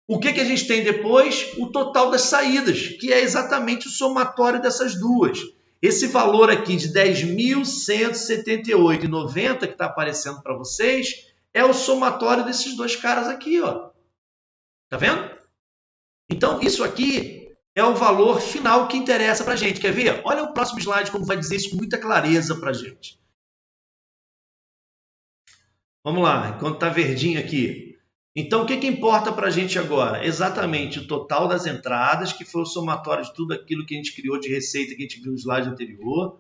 O que a gente tem depois? O total das saídas, que é exatamente o somatório dessas duas. Esse valor aqui de R$ 10.178,90 que está aparecendo para vocês é o somatório desses 2 caras aqui, ó. Tá vendo? Então, isso aqui é o valor final que interessa para a gente. Quer ver? Olha o próximo slide como vai dizer isso com muita clareza para a gente. Vamos lá, enquanto está verdinho aqui. Então, o que importa para a gente agora? Exatamente o total das entradas, que foi o somatório de tudo aquilo que a gente criou de receita que a gente viu no slide anterior.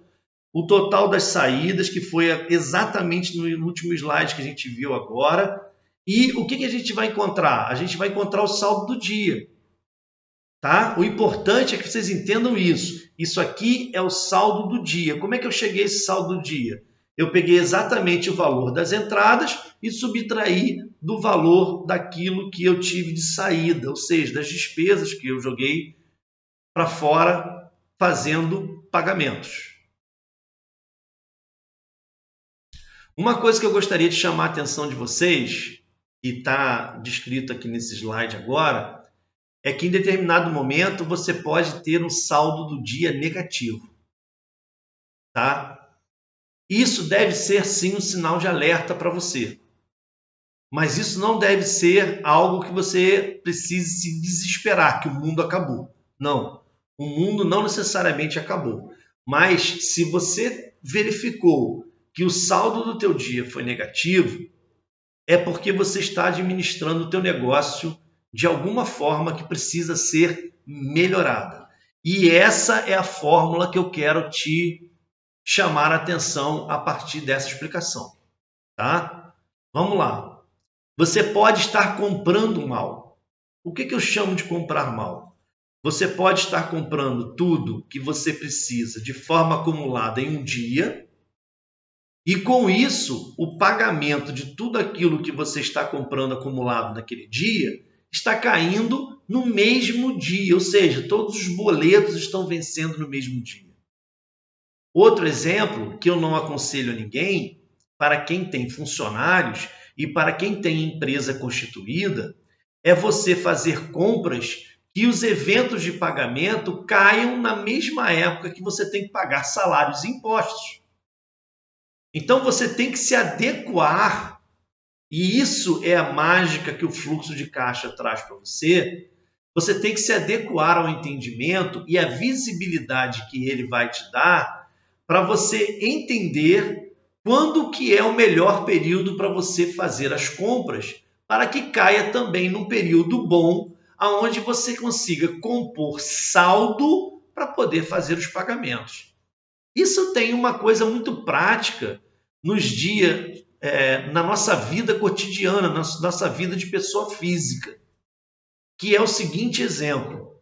O total das saídas, que foi exatamente no último slide que a gente viu agora. E o que a gente vai encontrar? A gente vai encontrar o saldo do dia. Tá? O importante é que vocês entendam isso. Isso aqui é o saldo do dia. Como é que eu cheguei a esse saldo do dia? Eu peguei exatamente o valor das entradas e subtraí do valor daquilo que eu tive de saída, ou seja, das despesas que eu joguei para fora fazendo pagamentos. Uma coisa que eu gostaria de chamar a atenção de vocês, que está descrito aqui nesse slide agora, é que em determinado momento você pode ter um saldo do dia negativo. Tá? Isso deve ser sim um sinal de alerta para você. Mas isso não deve ser algo que você precise se desesperar, que o mundo acabou. Não, o mundo não necessariamente acabou. Mas se você verificou que o saldo do teu dia foi negativo, é porque você está administrando o teu negócio de alguma forma que precisa ser melhorada. E essa é a fórmula que eu quero te chamar a atenção a partir dessa explicação. Tá? Vamos lá. Você pode estar comprando mal. O que eu chamo de comprar mal? Você pode estar comprando tudo que você precisa de forma acumulada em um dia, e com isso, o pagamento de tudo aquilo que você está comprando acumulado naquele dia está caindo no mesmo dia, ou seja, todos os boletos estão vencendo no mesmo dia. Outro exemplo que eu não aconselho a ninguém, para quem tem funcionários e para quem tem empresa constituída, é você fazer compras que os eventos de pagamento caiam na mesma época que você tem que pagar salários e impostos. Então você tem que se adequar, e isso é a mágica que o fluxo de caixa traz para você. Você tem que se adequar ao entendimento e à visibilidade que ele vai te dar para você entender quando que é o melhor período para você fazer as compras, para que caia também num período bom, aonde você consiga compor saldo para poder fazer os pagamentos. Isso tem uma coisa muito prática nos dias, na nossa vida cotidiana, na nossa vida de pessoa física, que é o seguinte exemplo.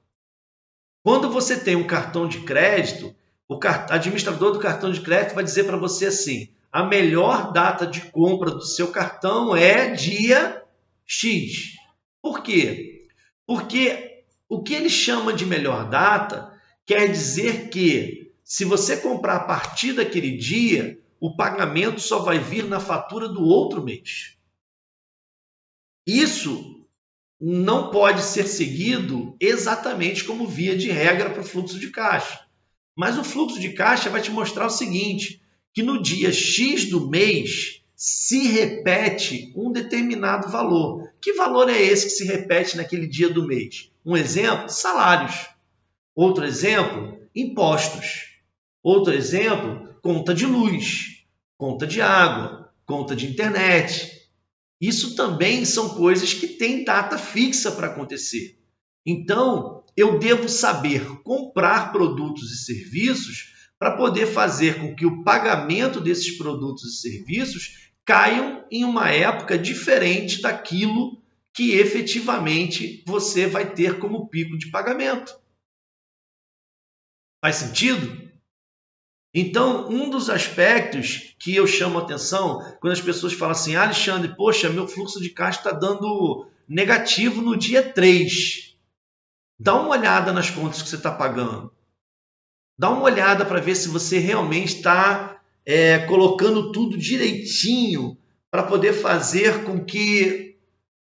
Quando você tem um cartão de crédito, o administrador do cartão de crédito vai dizer para você assim: a melhor data de compra do seu cartão é dia X. Por quê? Porque o que ele chama de melhor data quer dizer que, se você comprar a partir daquele dia, o pagamento só vai vir na fatura do outro mês. Isso não pode ser seguido exatamente como via de regra para o fluxo de caixa. Mas o fluxo de caixa vai te mostrar o seguinte, que no dia X do mês se repete um determinado valor. Que valor é esse que se repete naquele dia do mês? Um exemplo, salários. Outro exemplo, impostos. Outro exemplo, conta de luz, conta de água, conta de internet. Isso também são coisas que têm data fixa para acontecer. Então, eu devo saber comprar produtos e serviços para poder fazer com que o pagamento desses produtos e serviços caiam em uma época diferente daquilo que efetivamente você vai ter como pico de pagamento. Faz sentido? Então, um dos aspectos que eu chamo a atenção, quando as pessoas falam assim, Alexandre, poxa, meu fluxo de caixa está dando negativo no dia 3. Dá uma olhada nas contas que você está pagando. Dá uma olhada para ver se você realmente está colocando tudo direitinho para poder fazer com que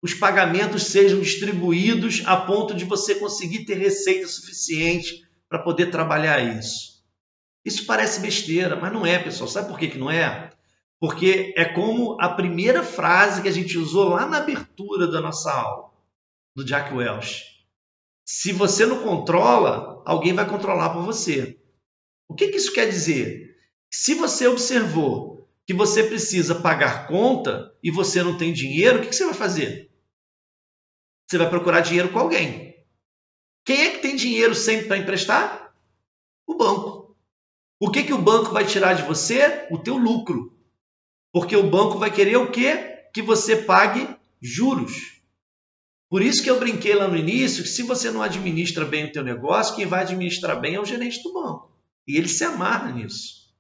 os pagamentos sejam distribuídos a ponto de você conseguir ter receita suficiente para poder trabalhar isso. Isso parece besteira, mas não é, pessoal. Sabe por que não é? Porque é como a primeira frase que a gente usou lá na abertura da nossa aula, do Jack Welch. Se você não controla, alguém vai controlar por você. O que isso quer dizer? Se você observou que você precisa pagar conta e você não tem dinheiro, o que você vai fazer? Você vai procurar dinheiro com alguém. Quem é que tem dinheiro sempre para emprestar? O banco. O que o banco vai tirar de você? O teu lucro. Porque o banco vai querer o quê? Que você pague juros. Por isso que eu brinquei lá no início que se você não administra bem o teu negócio, quem vai administrar bem é o gerente do banco. E ele se amarra nisso.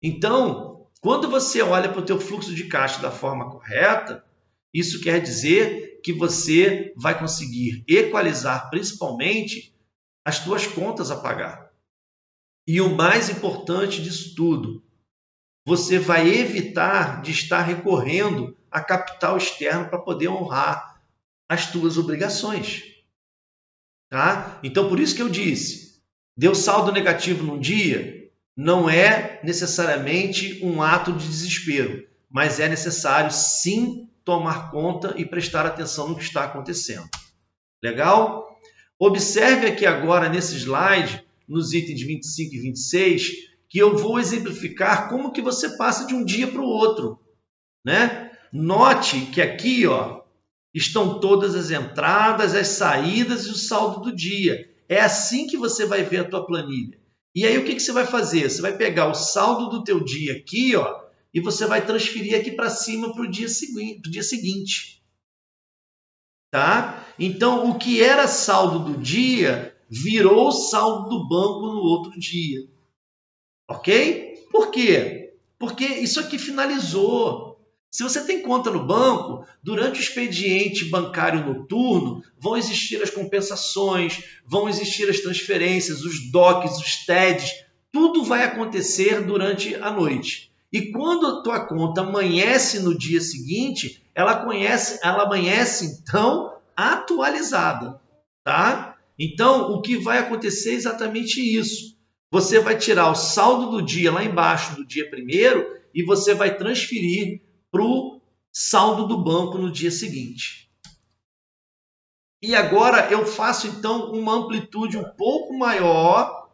Então, quando você olha para o teu fluxo de caixa da forma correta, isso quer dizer que você vai conseguir equalizar principalmente as tuas contas a pagar. E o mais importante disso tudo, você vai evitar de estar recorrendo a capital externo para poder honrar as tuas obrigações. Tá? Então, por isso que eu disse, deu saldo negativo num dia, não é necessariamente um ato de desespero, mas é necessário sim tomar conta e prestar atenção no que está acontecendo. Legal? Observe aqui agora nesse slide, nos itens 25 e 26, que eu vou exemplificar como que você passa de um dia para o outro. Né? Note que aqui estão todas as entradas, as saídas e o saldo do dia. É assim que você vai ver a tua planilha. E aí o que você vai fazer? Você vai pegar o saldo do teu dia aqui e você vai transferir aqui para cima para o dia seguinte. Tá? Então, o que era saldo do dia virou saldo do banco no outro dia. Ok? Por quê? Porque isso aqui finalizou. Se você tem conta no banco, durante o expediente bancário noturno, vão existir as compensações, vão existir as transferências, os DOCs, os TEDs, tudo vai acontecer durante a noite. E quando a tua conta amanhece no dia seguinte, ela amanhece, então, atualizada. Tá? Então, o que vai acontecer é exatamente isso. Você vai tirar o saldo do dia lá embaixo do dia primeiro e você vai transferir para o saldo do banco no dia seguinte. E agora eu faço então uma amplitude um pouco maior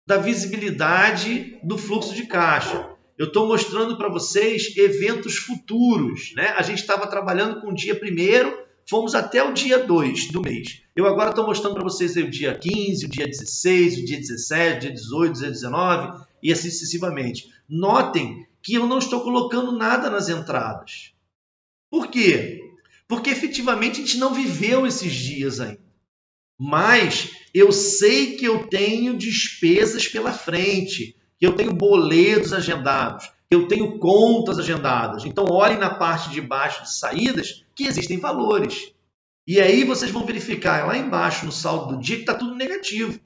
da visibilidade do fluxo de caixa. Eu estou mostrando para vocês eventos futuros. Né? A gente estava trabalhando com o dia 1º, fomos até o dia 2 do mês. Eu agora estou mostrando para vocês o dia 15, o dia 16, o dia 17, o dia 18, o dia 19 e assim sucessivamente. Notem que eu não estou colocando nada nas entradas. Por quê? Porque efetivamente a gente não viveu esses dias ainda. Mas eu sei que eu tenho despesas pela frente, que eu tenho boletos agendados, que eu tenho contas agendadas. Então, olhem na parte de baixo de saídas que existem valores. E aí vocês vão verificar lá embaixo no saldo do dia que está tudo negativo.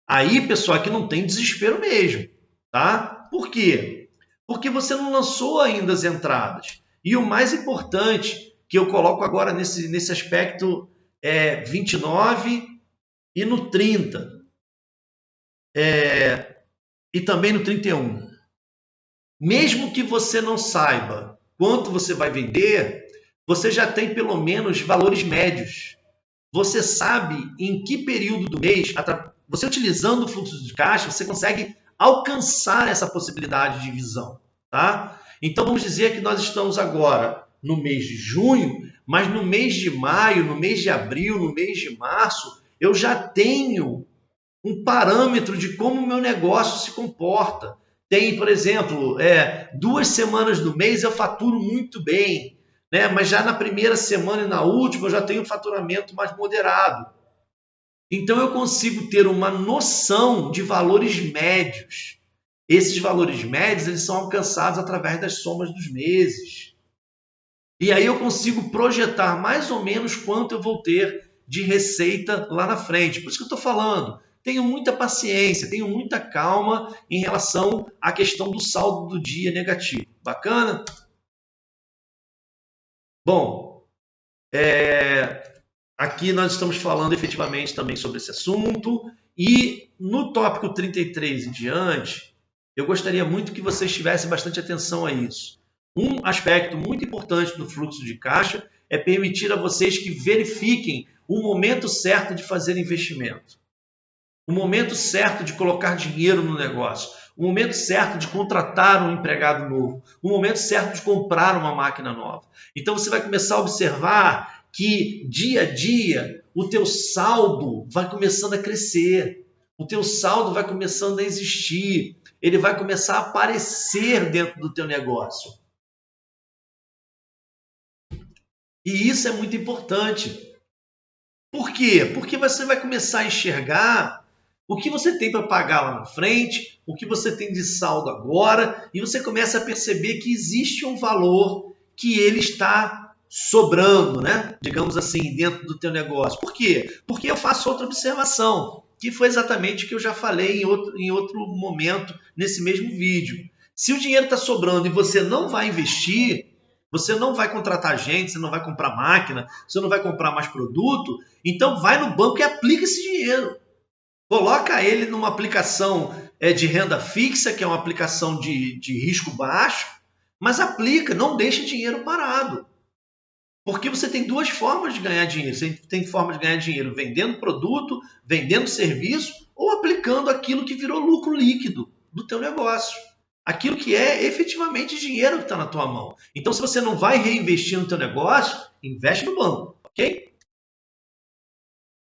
Aí, pessoal, aqui não tem desespero mesmo. Tá? Por quê? Porque você não lançou ainda as entradas. E o mais importante, que eu coloco agora nesse aspecto 29 e no 30. E também no 31. Mesmo que você não saiba quanto você vai vender, você já tem pelo menos valores médios. Você sabe em que período do mês, você utilizando o fluxo de caixa, você consegue alcançar essa possibilidade de visão. Tá? Então vamos dizer que nós estamos agora no mês de junho, mas no mês de maio, no mês de abril, no mês de março, eu já tenho um parâmetro de como o meu negócio se comporta. Tem, por exemplo, 2 semanas do mês eu faturo muito bem, né? Mas já na primeira semana e na última eu já tenho um faturamento mais moderado. Então eu consigo ter uma noção de valores médios. Esses valores médios eles são alcançados através das somas dos meses. E aí eu consigo projetar mais ou menos quanto eu vou ter de receita lá na frente. Por isso que eu estou falando. Tenho muita paciência, tenho muita calma em relação à questão do saldo do dia negativo. Bacana? Bom, aqui nós estamos falando efetivamente também sobre esse assunto. E no tópico 33 em diante, eu gostaria muito que vocês tivessem bastante atenção a isso. Um aspecto muito importante do fluxo de caixa é permitir a vocês que verifiquem o momento certo de fazer investimento, o momento certo de colocar dinheiro no negócio, o momento certo de contratar um empregado novo, o momento certo de comprar uma máquina nova. Então você vai começar a observar que dia a dia o teu saldo vai começando a crescer, o teu saldo vai começando a existir, ele vai começar a aparecer dentro do teu negócio. E isso é muito importante. Por quê? Porque você vai começar a enxergar o que você tem para pagar lá na frente, o que você tem de saldo agora, e você começa a perceber que existe um valor que ele está sobrando, né? Digamos assim, dentro do teu negócio. Por quê? Porque eu faço outra observação, que foi exatamente o que eu já falei em outro momento nesse mesmo vídeo. Se o dinheiro está sobrando e você não vai investir, você não vai contratar gente, você não vai comprar máquina, você não vai comprar mais produto, então vai no banco e aplica esse dinheiro. Coloca ele numa aplicação de renda fixa, que é uma aplicação de risco baixo, mas aplica, não deixa dinheiro parado. Porque você tem 2 formas de ganhar dinheiro. Você tem forma de ganhar dinheiro vendendo produto, vendendo serviço ou aplicando aquilo que virou lucro líquido do teu negócio. Aquilo que é efetivamente dinheiro que está na tua mão. Então, se você não vai reinvestir no teu negócio, investe no banco, ok?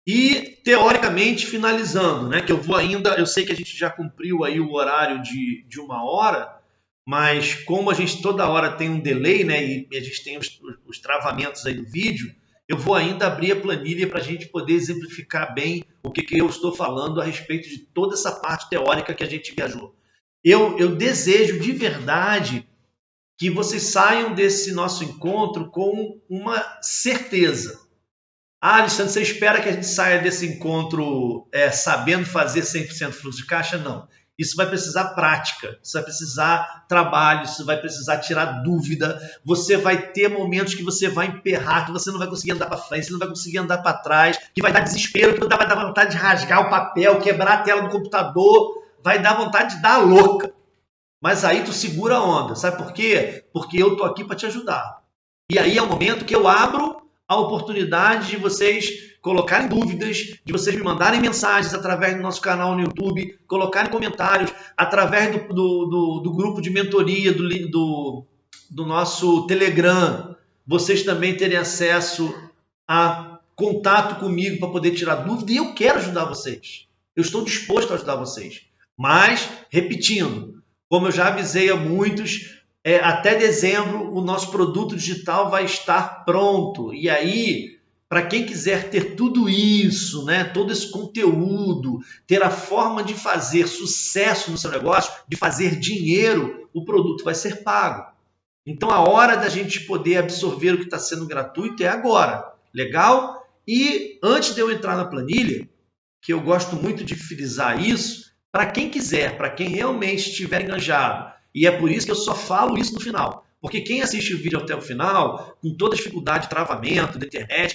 E, teoricamente, finalizando, né, que eu sei que a gente já cumpriu aí o horário de 1 hora, mas como a gente toda hora tem um delay, né, e a gente tem os travamentos aí do vídeo, eu vou ainda abrir a planilha para a gente poder exemplificar bem o que eu estou falando a respeito de toda essa parte teórica que a gente viajou. Eu desejo de verdade que vocês saiam desse nosso encontro com uma certeza. Alexandre, você espera que a gente saia desse encontro sabendo fazer 100% fluxo de caixa? Não. Isso vai precisar prática, isso vai precisar trabalho, isso vai precisar tirar dúvida. Você vai ter momentos que você vai emperrar, que você não vai conseguir andar para frente, você não vai conseguir andar para trás, que vai dar desespero, que vai dar vontade de rasgar o papel, quebrar a tela do computador, vai dar vontade de dar a louca. Mas aí tu segura a onda. Sabe por quê? Porque eu tô aqui para te ajudar. E aí é o momento que eu abro a oportunidade de vocês colocarem dúvidas, de vocês me mandarem mensagens através do nosso canal no YouTube, colocarem comentários, através do grupo de mentoria do nosso Telegram, vocês também terem acesso a contato comigo para poder tirar dúvida, e eu quero ajudar vocês. Eu estou disposto a ajudar vocês. Mas, repetindo, como eu já avisei a muitos, até dezembro o nosso produto digital vai estar pronto. E aí, para quem quiser ter tudo isso, né, todo esse conteúdo, ter a forma de fazer sucesso no seu negócio, de fazer dinheiro, o produto vai ser pago. Então, a hora da gente poder absorver o que está sendo gratuito é agora. Legal? E antes de eu entrar na planilha, que eu gosto muito de frisar isso, para quem quiser, para quem realmente estiver enganjado, e é por isso que eu só falo isso no final, porque quem assiste o vídeo até o final, com toda a dificuldade de travamento da internet,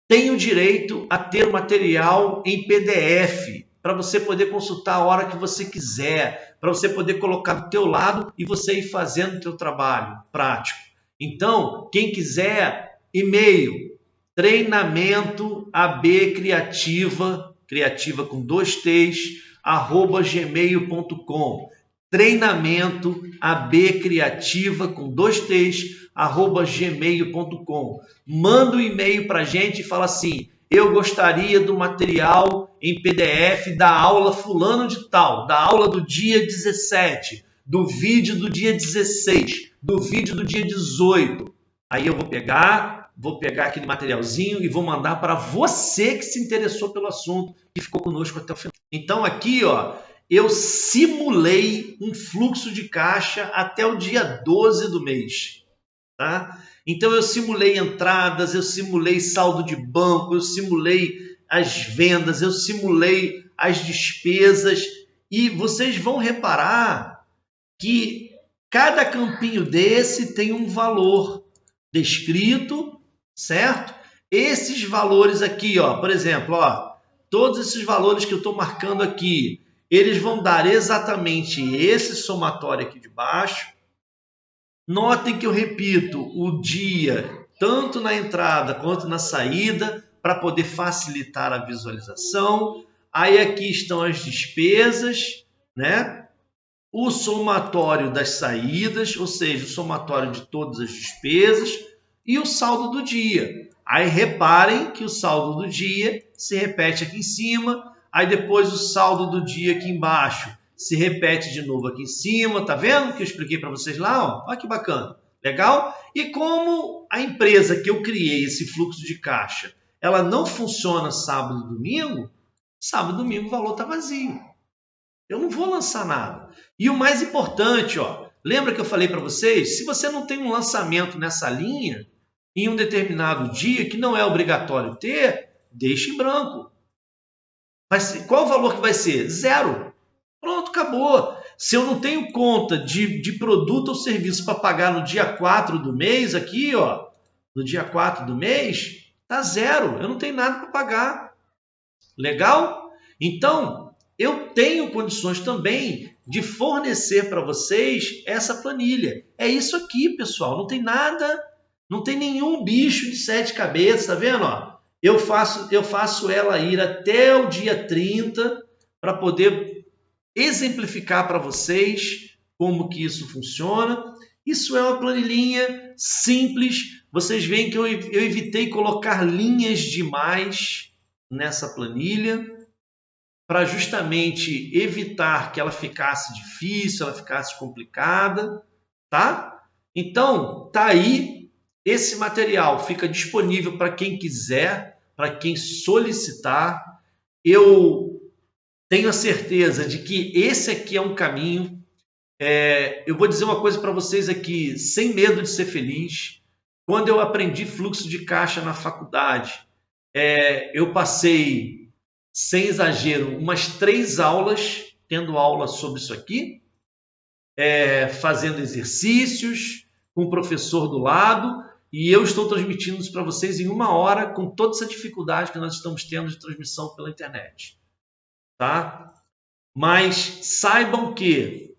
tem o direito a ter o material em PDF, para você poder consultar a hora que você quiser, para você poder colocar do teu lado e você ir fazendo o teu trabalho prático. Então, quem quiser, e-mail, treinamentoabcriativa, criativa com 2 T's, @gmail.com. treinamentoabcriativa com 2 T's, @gmail.com. Manda um e-mail para a gente e fala assim: eu gostaria do material em PDF da aula fulano de tal, da aula do dia 17, do vídeo do dia 16, do vídeo do dia 18. Aí eu vou pegar aquele materialzinho e vou mandar para você que se interessou pelo assunto e ficou conosco até o final. Então aqui, ó, eu simulei um fluxo de caixa até o dia 12 do mês, tá? Então eu simulei entradas, eu simulei saldo de banco, eu simulei as vendas, eu simulei as despesas e vocês vão reparar que cada campinho desse tem um valor descrito, certo? Esses valores aqui, ó, por exemplo, ó, todos esses valores que eu estou marcando aqui, eles vão dar exatamente esse somatório aqui de baixo. Notem que eu repito o dia, tanto na entrada quanto na saída, para poder facilitar a visualização. Aí aqui estão as despesas, né? O somatório das saídas, ou seja, o somatório de todas as despesas e o saldo do dia. Aí reparem que o saldo do dia se repete aqui em cima, aí depois o saldo do dia aqui embaixo se repete de novo aqui em cima, tá vendo que eu expliquei para vocês lá? Ó? Olha que bacana, legal? E como a empresa que eu criei, esse fluxo de caixa, ela não funciona sábado e domingo e domingo o valor está vazio. Eu não vou lançar nada. E o mais importante, ó, lembra que eu falei para vocês? Se você não tem um lançamento nessa linha, em um determinado dia, que não é obrigatório ter, deixe em branco. Qual o valor que vai ser? 0. Pronto, acabou. Se eu não tenho conta de produto ou serviço para pagar no dia 4 do mês, aqui, ó, no dia 4 do mês, tá 0. Eu não tenho nada para pagar. Legal? Então, eu tenho condições também de fornecer para vocês essa planilha. É isso aqui, pessoal. Não tem nada, não tem nenhum bicho de 7 cabeças, tá vendo? Ó, eu faço ela ir até o dia 30 para poder exemplificar para vocês como que isso funciona. Isso é uma planilhinha simples. Vocês veem que eu evitei colocar linhas demais nessa planilha para justamente evitar que ela ficasse difícil, ela ficasse complicada, tá? Então, tá aí. Esse material fica disponível para quem quiser, para quem solicitar. Eu tenho a certeza de que esse aqui é um caminho. Eu vou dizer uma coisa para vocês aqui, sem medo de ser feliz. Quando eu aprendi fluxo de caixa na faculdade, eu passei, sem exagero, umas 3 aulas, tendo aula sobre isso aqui, fazendo exercícios, com o professor do lado, e eu estou transmitindo isso para vocês em 1 hora, com toda essa dificuldade que nós estamos tendo de transmissão pela internet. Tá? Mas saibam que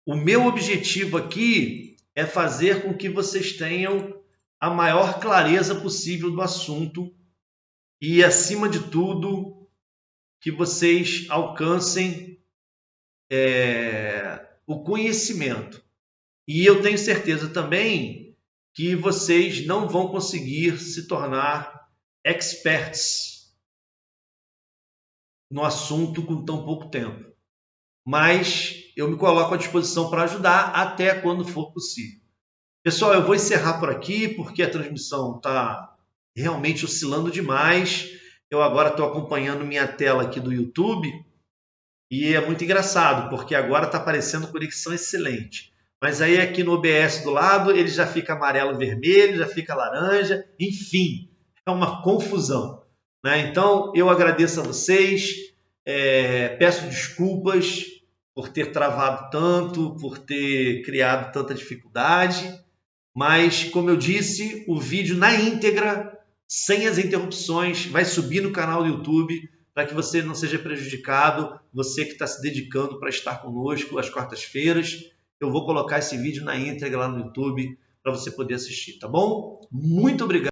o meu objetivo aqui é fazer com que vocês tenham a maior clareza possível do assunto e, acima de tudo, que vocês alcancem o conhecimento. E eu tenho certeza também que vocês não vão conseguir se tornar experts no assunto com tão pouco tempo. Mas eu me coloco à disposição para ajudar até quando for possível. Pessoal, eu vou encerrar por aqui porque a transmissão está realmente oscilando demais. Eu agora estou acompanhando minha tela aqui do YouTube e é muito engraçado porque agora está aparecendo conexão excelente. Mas aí aqui no OBS do lado ele já fica amarelo, vermelho, já fica laranja, enfim, é uma confusão. Então, eu agradeço a vocês, peço desculpas por ter travado tanto, por ter criado tanta dificuldade, mas, como eu disse, o vídeo na íntegra, sem as interrupções, vai subir no canal do YouTube para que você não seja prejudicado, você que está se dedicando para estar conosco às quartas-feiras. Eu vou colocar esse vídeo na íntegra lá no YouTube para você poder assistir, tá bom? Muito obrigado.